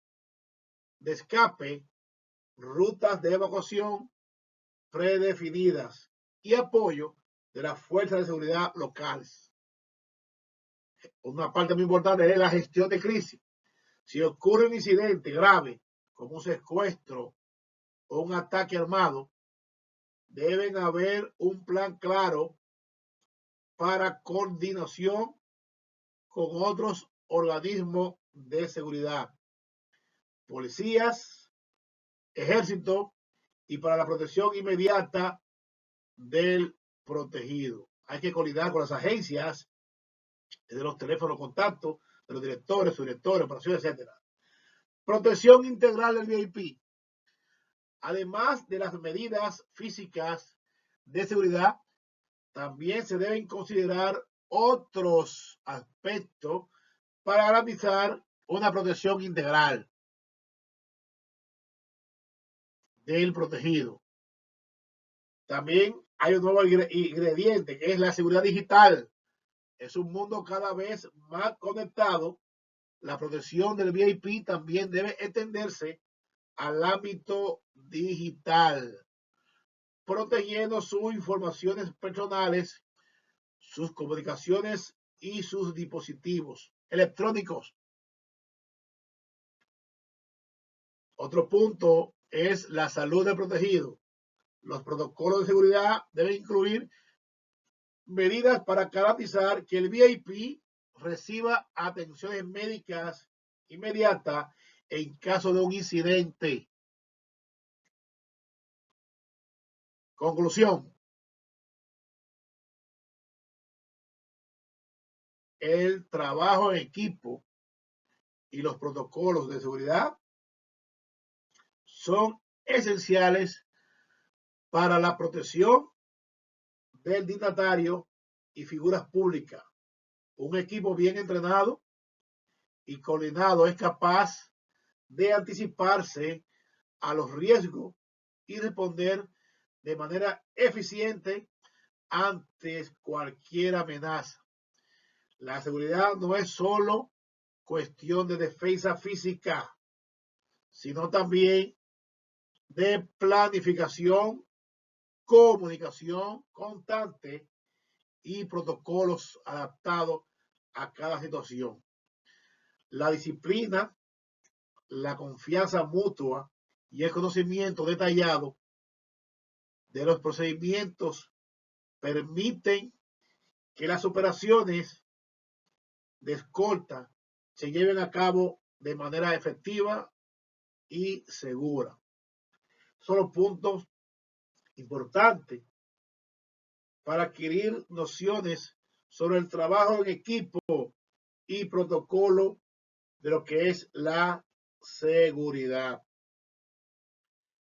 de escape, rutas de evacuación predefinidas y apoyo de las fuerzas de seguridad locales. Una parte muy importante es la gestión de crisis. Si ocurre un incidente grave, como un secuestro o un ataque armado, deben haber un plan claro para coordinación con otros organismos de seguridad, policías, ejército, y para la protección inmediata del protegido. Hay que coordinar con las agencias de los teléfonos contactos, de los directores, subdirectores, operaciones, etc. Protección integral del VIP. Además de las medidas físicas de seguridad, también se deben considerar otros aspectos para garantizar una protección integral del protegido. También hay un nuevo ingrediente, que es la seguridad digital. Es un mundo cada vez más conectado. La protección del VIP también debe extenderse al ámbito digital, protegiendo sus informaciones personales, sus comunicaciones y sus dispositivos electrónicos. Otro punto es la salud del protegido. Los protocolos de seguridad deben incluir medidas para garantizar que el VIP reciba atenciones médicas inmediatas en caso de un incidente. Conclusión. El trabajo en equipo y los protocolos de seguridad son esenciales para la protección del dignatario y figuras públicas. Un equipo bien entrenado y coordinado es capaz de anticiparse a los riesgos y responder de manera eficiente ante cualquier amenaza. La seguridad no es solo cuestión de defensa física, sino también de planificación, comunicación constante y protocolos adaptados a cada situación. La disciplina, la confianza mutua y el conocimiento detallado de los procedimientos permiten que las operaciones de escolta se lleven a cabo de manera efectiva y segura. Son los puntos importantes para adquirir nociones sobre el trabajo en equipo y protocolo de lo que es la seguridad.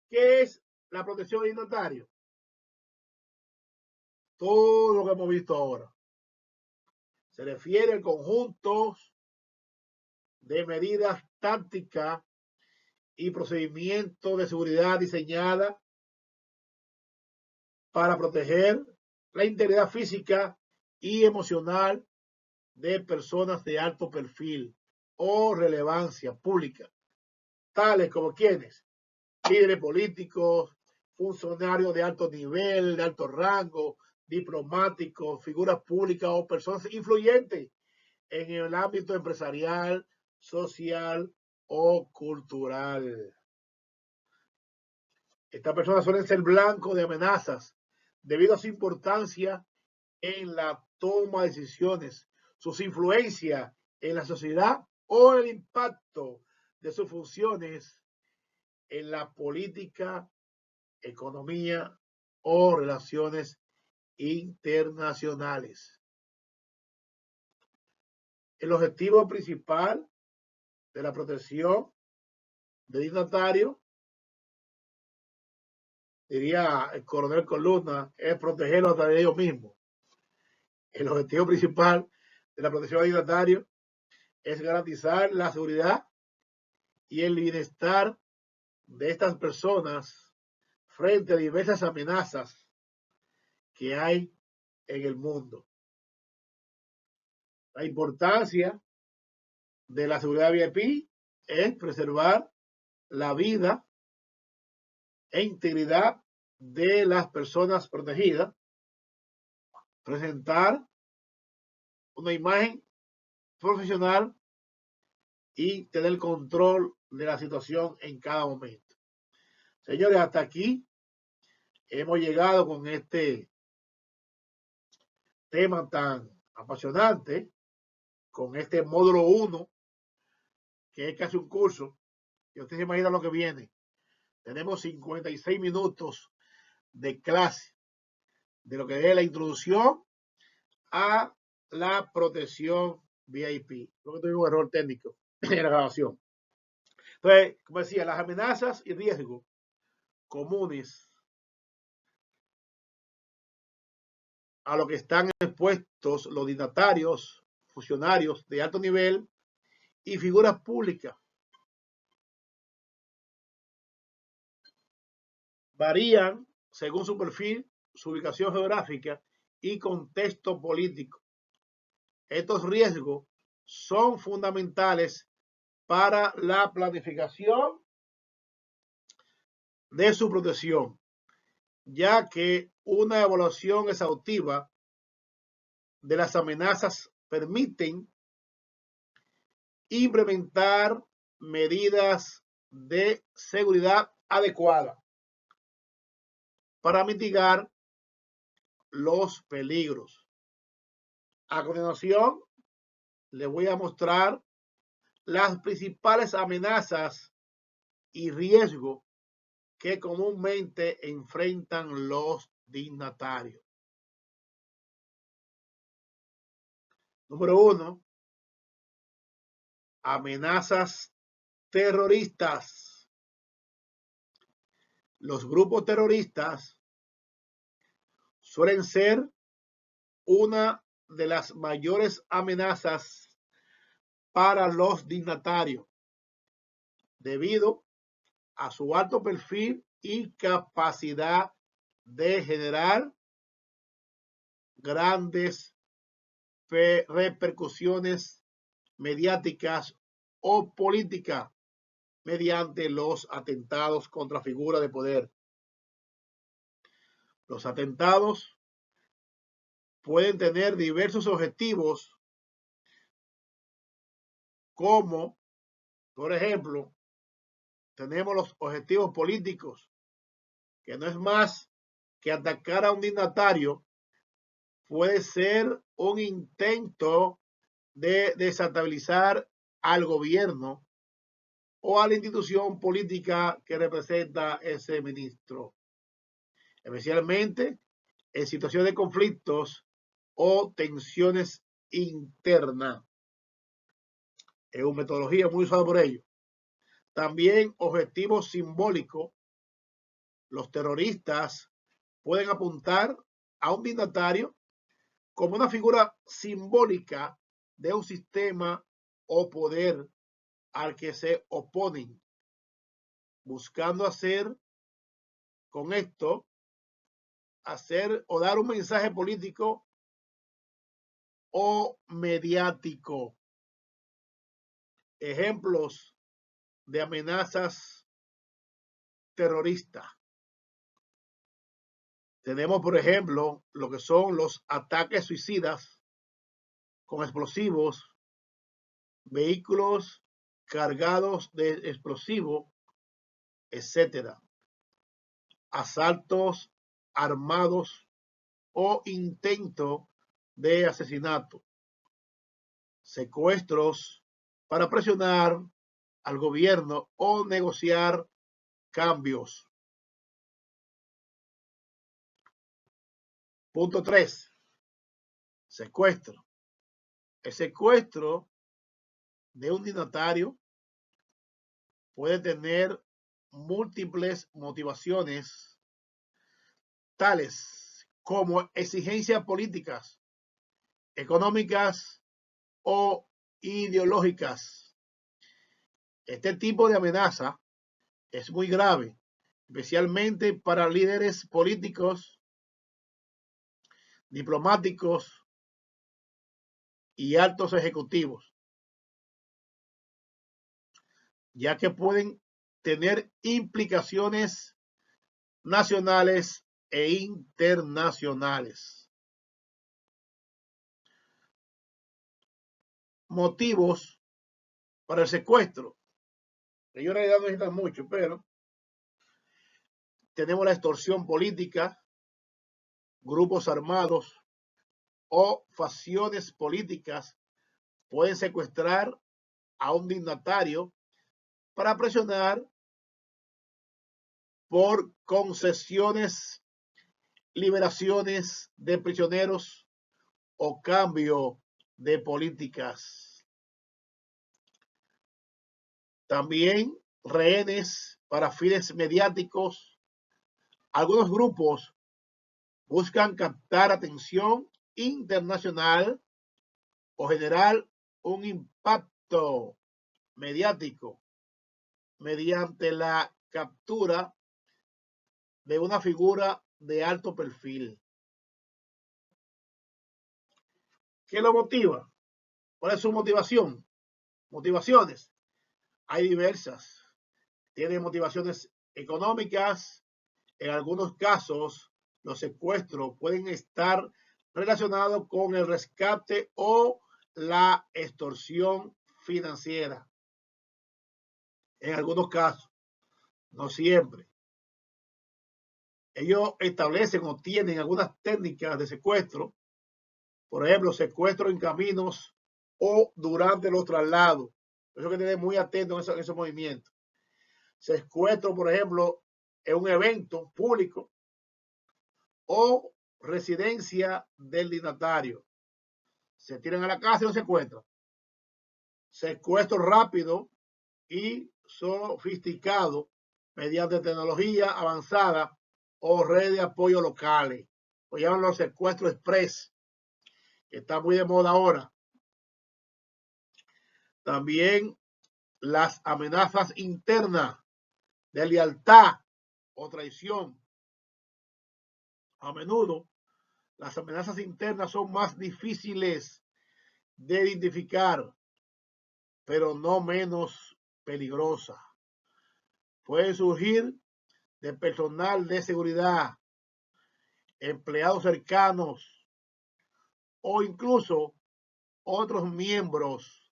¿Qué es la protección del dignatario? Todo lo que hemos visto ahora. Se refiere al conjunto de medidas tácticas y procedimientos de seguridad diseñada para proteger la integridad física y emocional de personas de alto perfil o relevancia pública, tales como quienes, líderes políticos, funcionarios de alto nivel, de alto rango, diplomáticos, figuras públicas o personas influyentes en el ámbito empresarial, social o cultural. Estas personas suelen ser blanco de amenazas debido a su importancia en la toma de decisiones, sus influencias en la sociedad o el impacto de sus funciones en la política, economía o relaciones internacionales. El objetivo principal de la protección de dignatarios, diría el coronel Columna, es protegerlos a través de ellos mismos. El objetivo principal de la protección de dignatarios es garantizar la seguridad y el bienestar de estas personas frente a diversas amenazas que hay en el mundo. La importancia de la seguridad VIP es preservar la vida e integridad de las personas protegidas, presentar una imagen profesional y tener control de la situación en cada momento. Señores, hasta aquí hemos llegado con este tema tan apasionante, con este módulo 1, que es casi un curso, y ustedes se imaginan lo que viene. Tenemos 56 minutos de clase de lo que es la introducción a la protección VIP. Luego tuve un error técnico en la grabación. Entonces, como decía, las amenazas y riesgos comunes a lo que están expuestos los dignatarios, funcionarios de alto nivel y figuras públicas varían según su perfil, su ubicación geográfica y contexto político. Estos riesgos son fundamentales para la planificación de su protección, ya que una evaluación exhaustiva de las amenazas permiten implementar medidas de seguridad adecuadas para mitigar los peligros. A continuación, les voy a mostrar las principales amenazas y riesgos que comúnmente enfrentan los dignatarios. Número 1, amenazas terroristas. Los grupos terroristas suelen ser una de las mayores amenazas para los dignatarios debido a su alto perfil y capacidad de generar grandes repercusiones mediáticas o políticas mediante los atentados contra figuras de poder. Los atentados pueden tener diversos objetivos, como, por ejemplo, tenemos los objetivos políticos, que no es más que atacar a un dignatario. Puede ser un intento de desestabilizar al gobierno o a la institución política que representa ese ministro, especialmente en situaciones de conflictos o tensiones internas. Es una metodología muy usada por ellos. También objetivos simbólicos. Los terroristas pueden apuntar a un dignatario como una figura simbólica de un sistema o poder al que se oponen, buscando hacer con esto, hacer o dar un mensaje político o mediático. Ejemplos de amenazas terroristas. Tenemos, por ejemplo, lo que son los ataques suicidas con explosivos, vehículos cargados de explosivos, etcétera. Asaltos armados o intento de asesinato. Secuestros para presionar al gobierno o negociar cambios. Punto 3. Secuestro. El secuestro de un dignatario puede tener múltiples motivaciones, tales como exigencias políticas, económicas o ideológicas. Este tipo de amenaza es muy grave, especialmente para líderes políticos, diplomáticos y altos ejecutivos, ya que pueden tener implicaciones nacionales e internacionales. Motivos para el secuestro. Ellos en realidad no necesitan mucho, pero tenemos la extorsión política, grupos armados o facciones políticas pueden secuestrar a un dignatario para presionar por concesiones, liberaciones de prisioneros o cambio de políticas. También rehenes para fines mediáticos. Algunos grupos buscan captar atención internacional o generar un impacto mediático mediante la captura de una figura de alto perfil. ¿Qué lo motiva? ¿Cuál es su motivación? Motivaciones. Hay diversas. Tiene motivaciones económicas. En algunos casos, los secuestros pueden estar relacionados con el rescate o la extorsión financiera. En algunos casos, no siempre. Ellos establecen o tienen algunas técnicas de secuestro, por ejemplo, secuestro en caminos o durante los traslados. Por eso hay que tener muy atento en esos movimientos. Secuestro, por ejemplo, en un evento público o residencia del dignatario. Se tiran a la casa y lo secuestran. Secuestro rápido y sofisticado mediante tecnología avanzada o redes de apoyo locales. Lo llaman los secuestros express, que está muy de moda ahora. También las amenazas internas de lealtad o traición. A menudo, las amenazas internas son más difíciles de identificar, pero no menos peligrosas. Pueden surgir de personal de seguridad, empleados cercanos o incluso otros miembros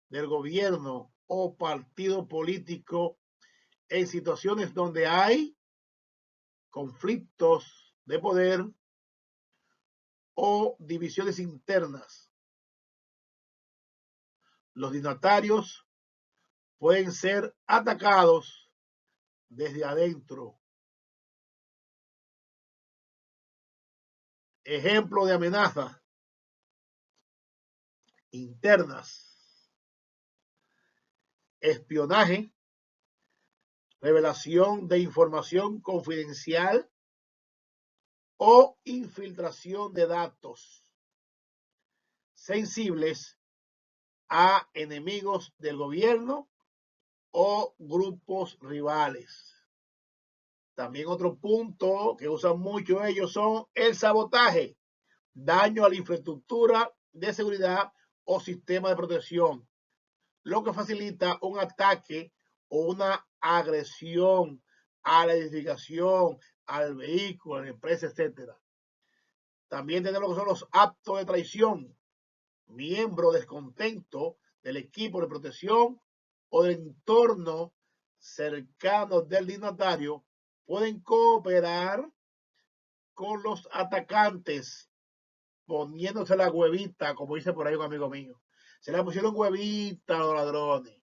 del gobierno o partido político en situaciones donde hay conflictos de poder o divisiones internas. Los dignatarios pueden ser atacados desde adentro. Ejemplo de amenazas internas: espionaje, revelación de información confidencial o infiltración de datos sensibles a enemigos del gobierno o grupos rivales. También otro punto que usan mucho ellos son el sabotaje, daño a la infraestructura de seguridad o sistema de protección, lo que facilita un ataque o una agresión a la edificación, al vehículo, a la empresa, etc. También tenemos lo que son los actos de traición. Miembro descontento del equipo de protección o del entorno cercano del dignatario pueden cooperar con los atacantes poniéndose la huevita, como dice por ahí un amigo mío. Se le pusieron huevita a los ladrones.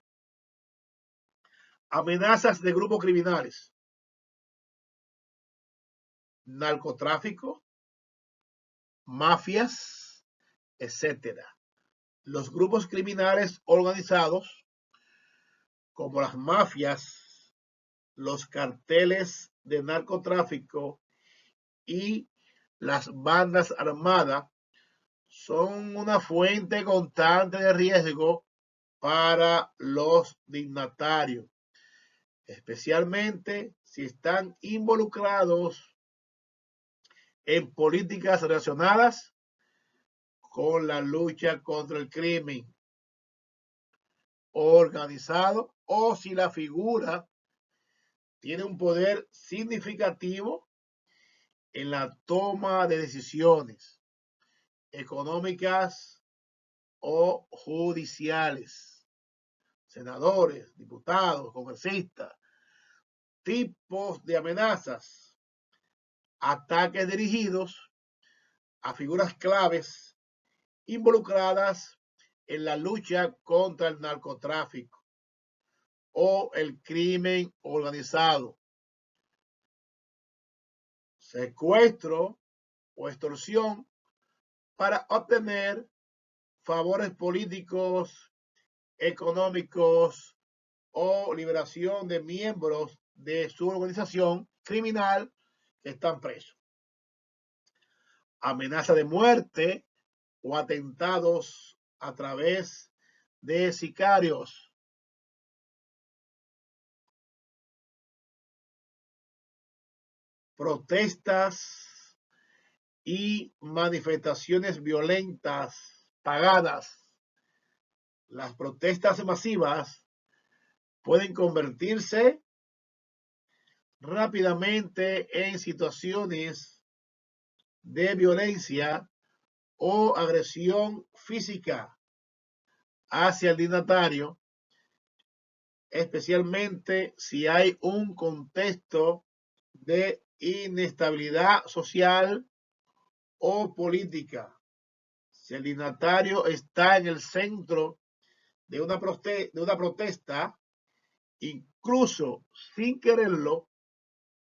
amenazas de grupos criminales, narcotráfico, mafias, etcétera. Los grupos criminales organizados, como las mafias, los carteles de narcotráfico y las bandas armadas, son una fuente constante de riesgo para los dignatarios, especialmente si están involucrados en políticas relacionadas con la lucha contra el crimen organizado o si la figura tiene un poder significativo en la toma de decisiones económicas o judiciales, senadores, diputados, congresistas, tipos de amenazas, ataques dirigidos a figuras claves involucradas en la lucha contra el narcotráfico o el crimen organizado, secuestro o extorsión para obtener favores políticos, económicos o liberación de miembros de su organización criminal que están presos. Amenaza de muerte o atentados a través de sicarios. Protestas y manifestaciones violentas pagadas. Las protestas masivas pueden convertirse rápidamente en situaciones de violencia o agresión física hacia el dignatario, especialmente si hay un contexto de inestabilidad social o política. Si el dignatario está en el centro de una protesta, incluso sin quererlo,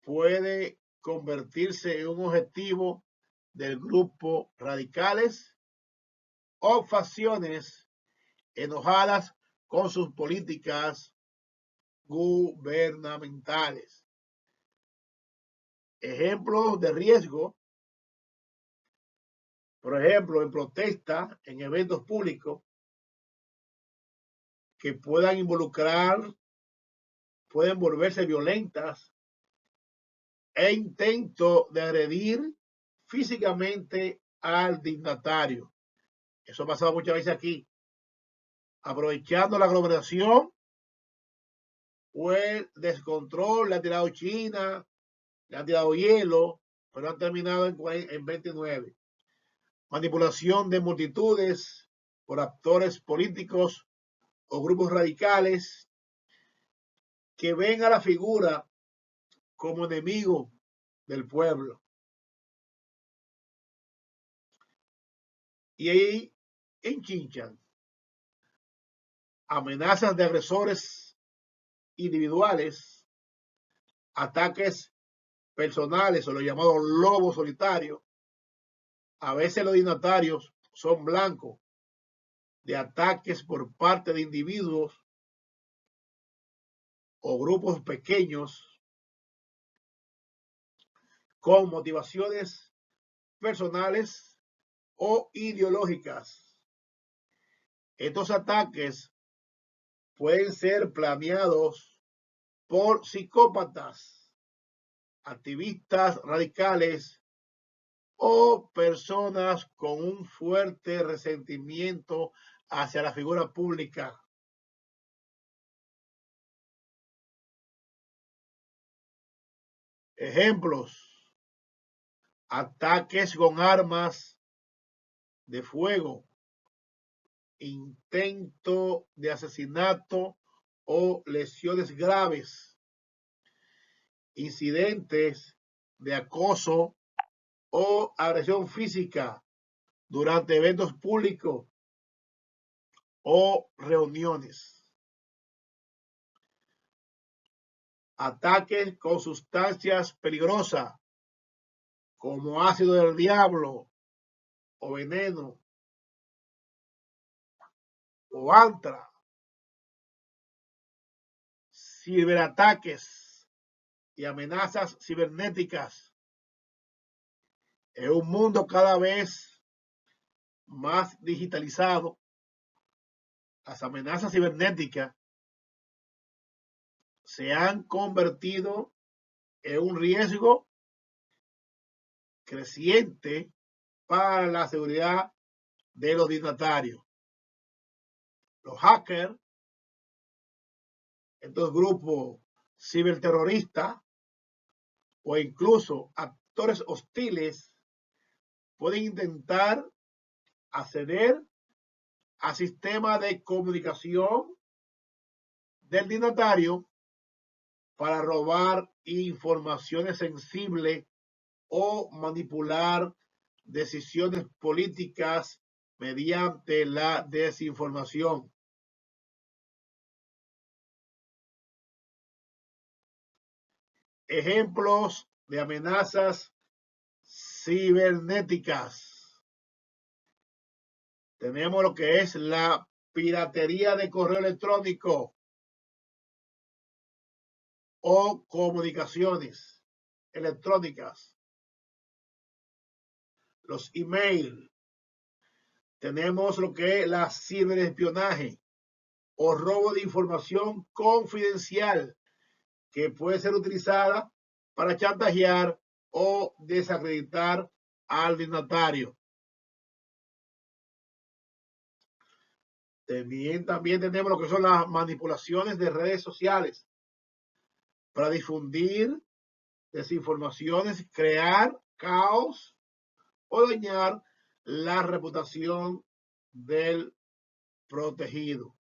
puede convertirse en un objetivo del grupo radicales o facciones enojadas con sus políticas gubernamentales. Ejemplos de riesgo, por ejemplo, en protesta, en eventos públicos que puedan involucrar, pueden volverse violentas e intento de agredir físicamente al dignatario. Eso ha pasado muchas veces aquí. Aprovechando la aglomeración o el descontrol, le han tirado China, le han tirado hielo, pero han terminado en 29. Manipulación de multitudes por actores políticos o grupos radicales que ven a la figura como enemigo del pueblo. Y ahí enchinchan amenazas de agresores individuales, ataques personales o los llamados lobos solitarios. A veces los dignatarios son blancos de ataques por parte de individuos o grupos pequeños con motivaciones personales o ideológicas. Estos ataques pueden ser planeados por psicópatas, activistas radicales o personas con un fuerte resentimiento hacia la figura pública. Ejemplos: ataques con armas de fuego, intento de asesinato o lesiones graves, incidentes de acoso o agresión física durante eventos públicos o reuniones. ataques con sustancias peligrosas como ácido del diablo o veneno o antra, ciberataques y amenazas cibernéticas. En un mundo cada vez más digitalizado, las amenazas cibernéticas se han convertido en un riesgo creciente para la seguridad de los dignatarios. Los hackers, estos grupos ciberterroristas o incluso actores hostiles pueden intentar acceder a sistemas de comunicación del dignatario para robar informaciones sensibles o manipular decisiones políticas mediante la desinformación. Ejemplos de amenazas cibernéticas. Tenemos lo que es la piratería de correo electrónico o comunicaciones electrónicas. Los emails. Tenemos lo que es la ciberespionaje o robo de información confidencial que puede ser utilizada para chantajear o desacreditar al dignatario. También tenemos lo que son las manipulaciones de redes sociales para difundir desinformaciones, crear caos o dañar la reputación del protegido.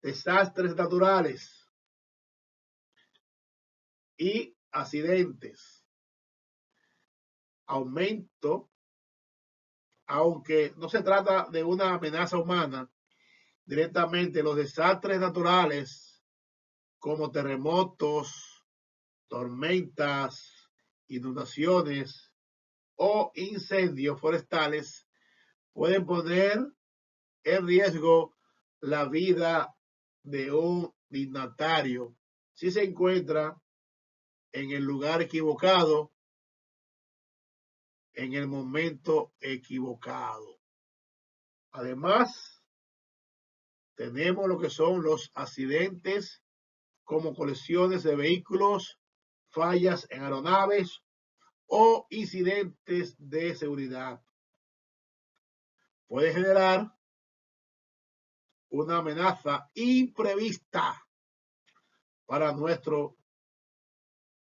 Desastres naturales y accidentes. Aumento, aunque no se trata de una amenaza humana, directamente los desastres naturales como terremotos, tormentas, inundaciones o incendios forestales pueden poner en riesgo la vida de un dignatario si se encuentra en el lugar equivocado, en el momento equivocado. Además, tenemos lo que son los accidentes como colisiones de vehículos, fallas en aeronaves o incidentes de seguridad. Puede generar una amenaza imprevista para nuestro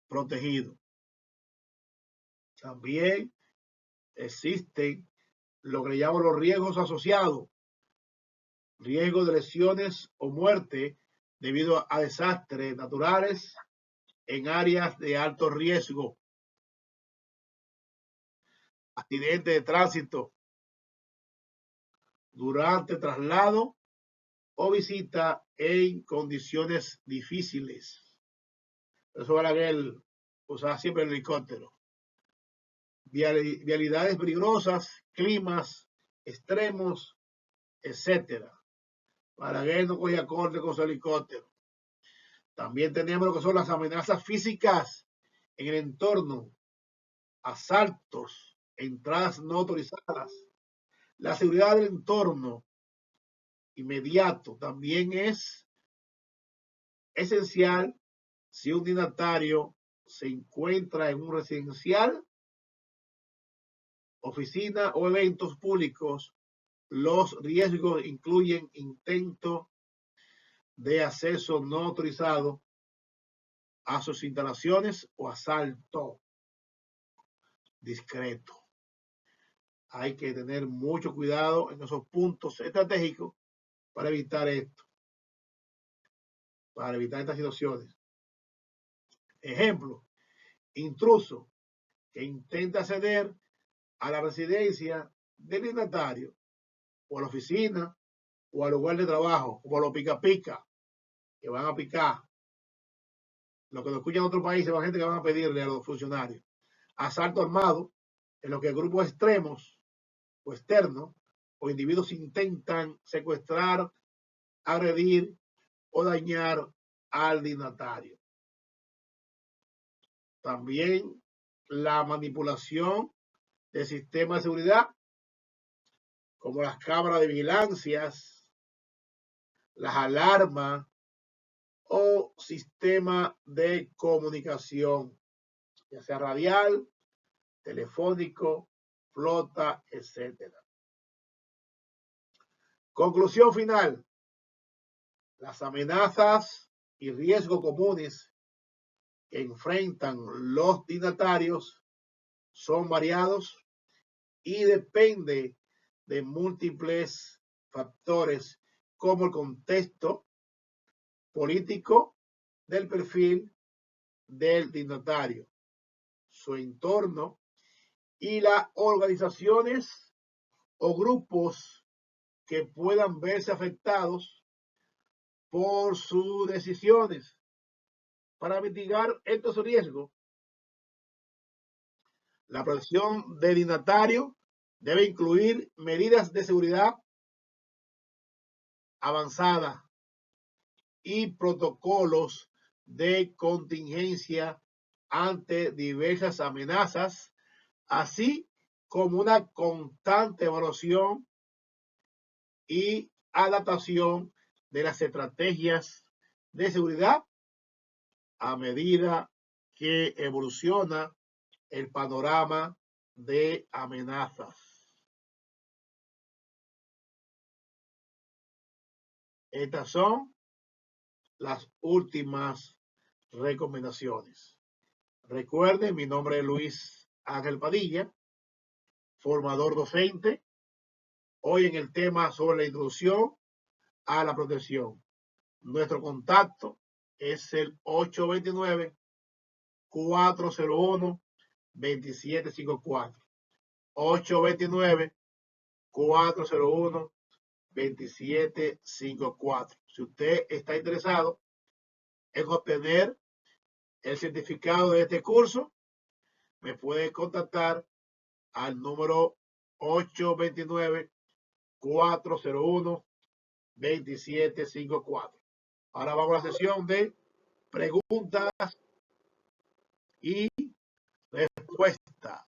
protegido. También existen lo que le llaman los riesgos asociados, riesgo de lesiones o muerte debido a desastres naturales en áreas de alto riesgo, accidentes de tránsito durante traslado o visita en condiciones difíciles. Eso Balaguer usaba siempre el helicóptero. Vialidades peligrosas, climas extremos, etcétera. Balaguer no cogía corte con su helicóptero. También tenemos lo que son las amenazas físicas en el entorno, asaltos, entradas no autorizadas. La seguridad del entorno inmediato también es esencial si un dignatario se encuentra en un residencial, oficina o eventos públicos. Los riesgos incluyen intento de acceso no autorizado a sus instalaciones o asalto discreto. Hay que tener mucho cuidado en esos puntos estratégicos para evitar esto, para evitar estas situaciones. Ejemplo, intruso que intenta acceder a la residencia del dignatario o a la oficina o al lugar de trabajo, como los pica pica. que van a picar. Los que nos escuchan en otros países, va gente que van a pedirle a los funcionarios. Asalto armado, en lo que grupos extremos o externos o individuos intentan secuestrar, agredir o dañar al dignatario. También la manipulación del sistema de seguridad, como las cámaras de vigilancias, las alarmas o sistema de comunicación, ya sea radial, telefónico, flota, etc. Conclusión final. Las amenazas y riesgos comunes que enfrentan los dignatarios son variados y depende de múltiples factores como el contexto político del perfil del dignatario, su entorno y las organizaciones o grupos que puedan verse afectados por sus decisiones. Para mitigar estos riesgos, la protección del dignatario debe incluir medidas de seguridad avanzada y protocolos de contingencia ante diversas amenazas, así como una constante evaluación y adaptación de las estrategias de seguridad a medida que evoluciona el panorama de amenazas. Estas son las últimas recomendaciones. Recuerden, mi nombre es Luis Ángel Padilla, formador docente. Hoy en el tema sobre la introducción a la protección. Nuestro contacto es el 829-401-2754. 829-401-2754. Si usted está interesado en obtener el certificado de este curso, me puede contactar al número 829-401-2754. Ahora vamos a la sesión de preguntas y respuestas.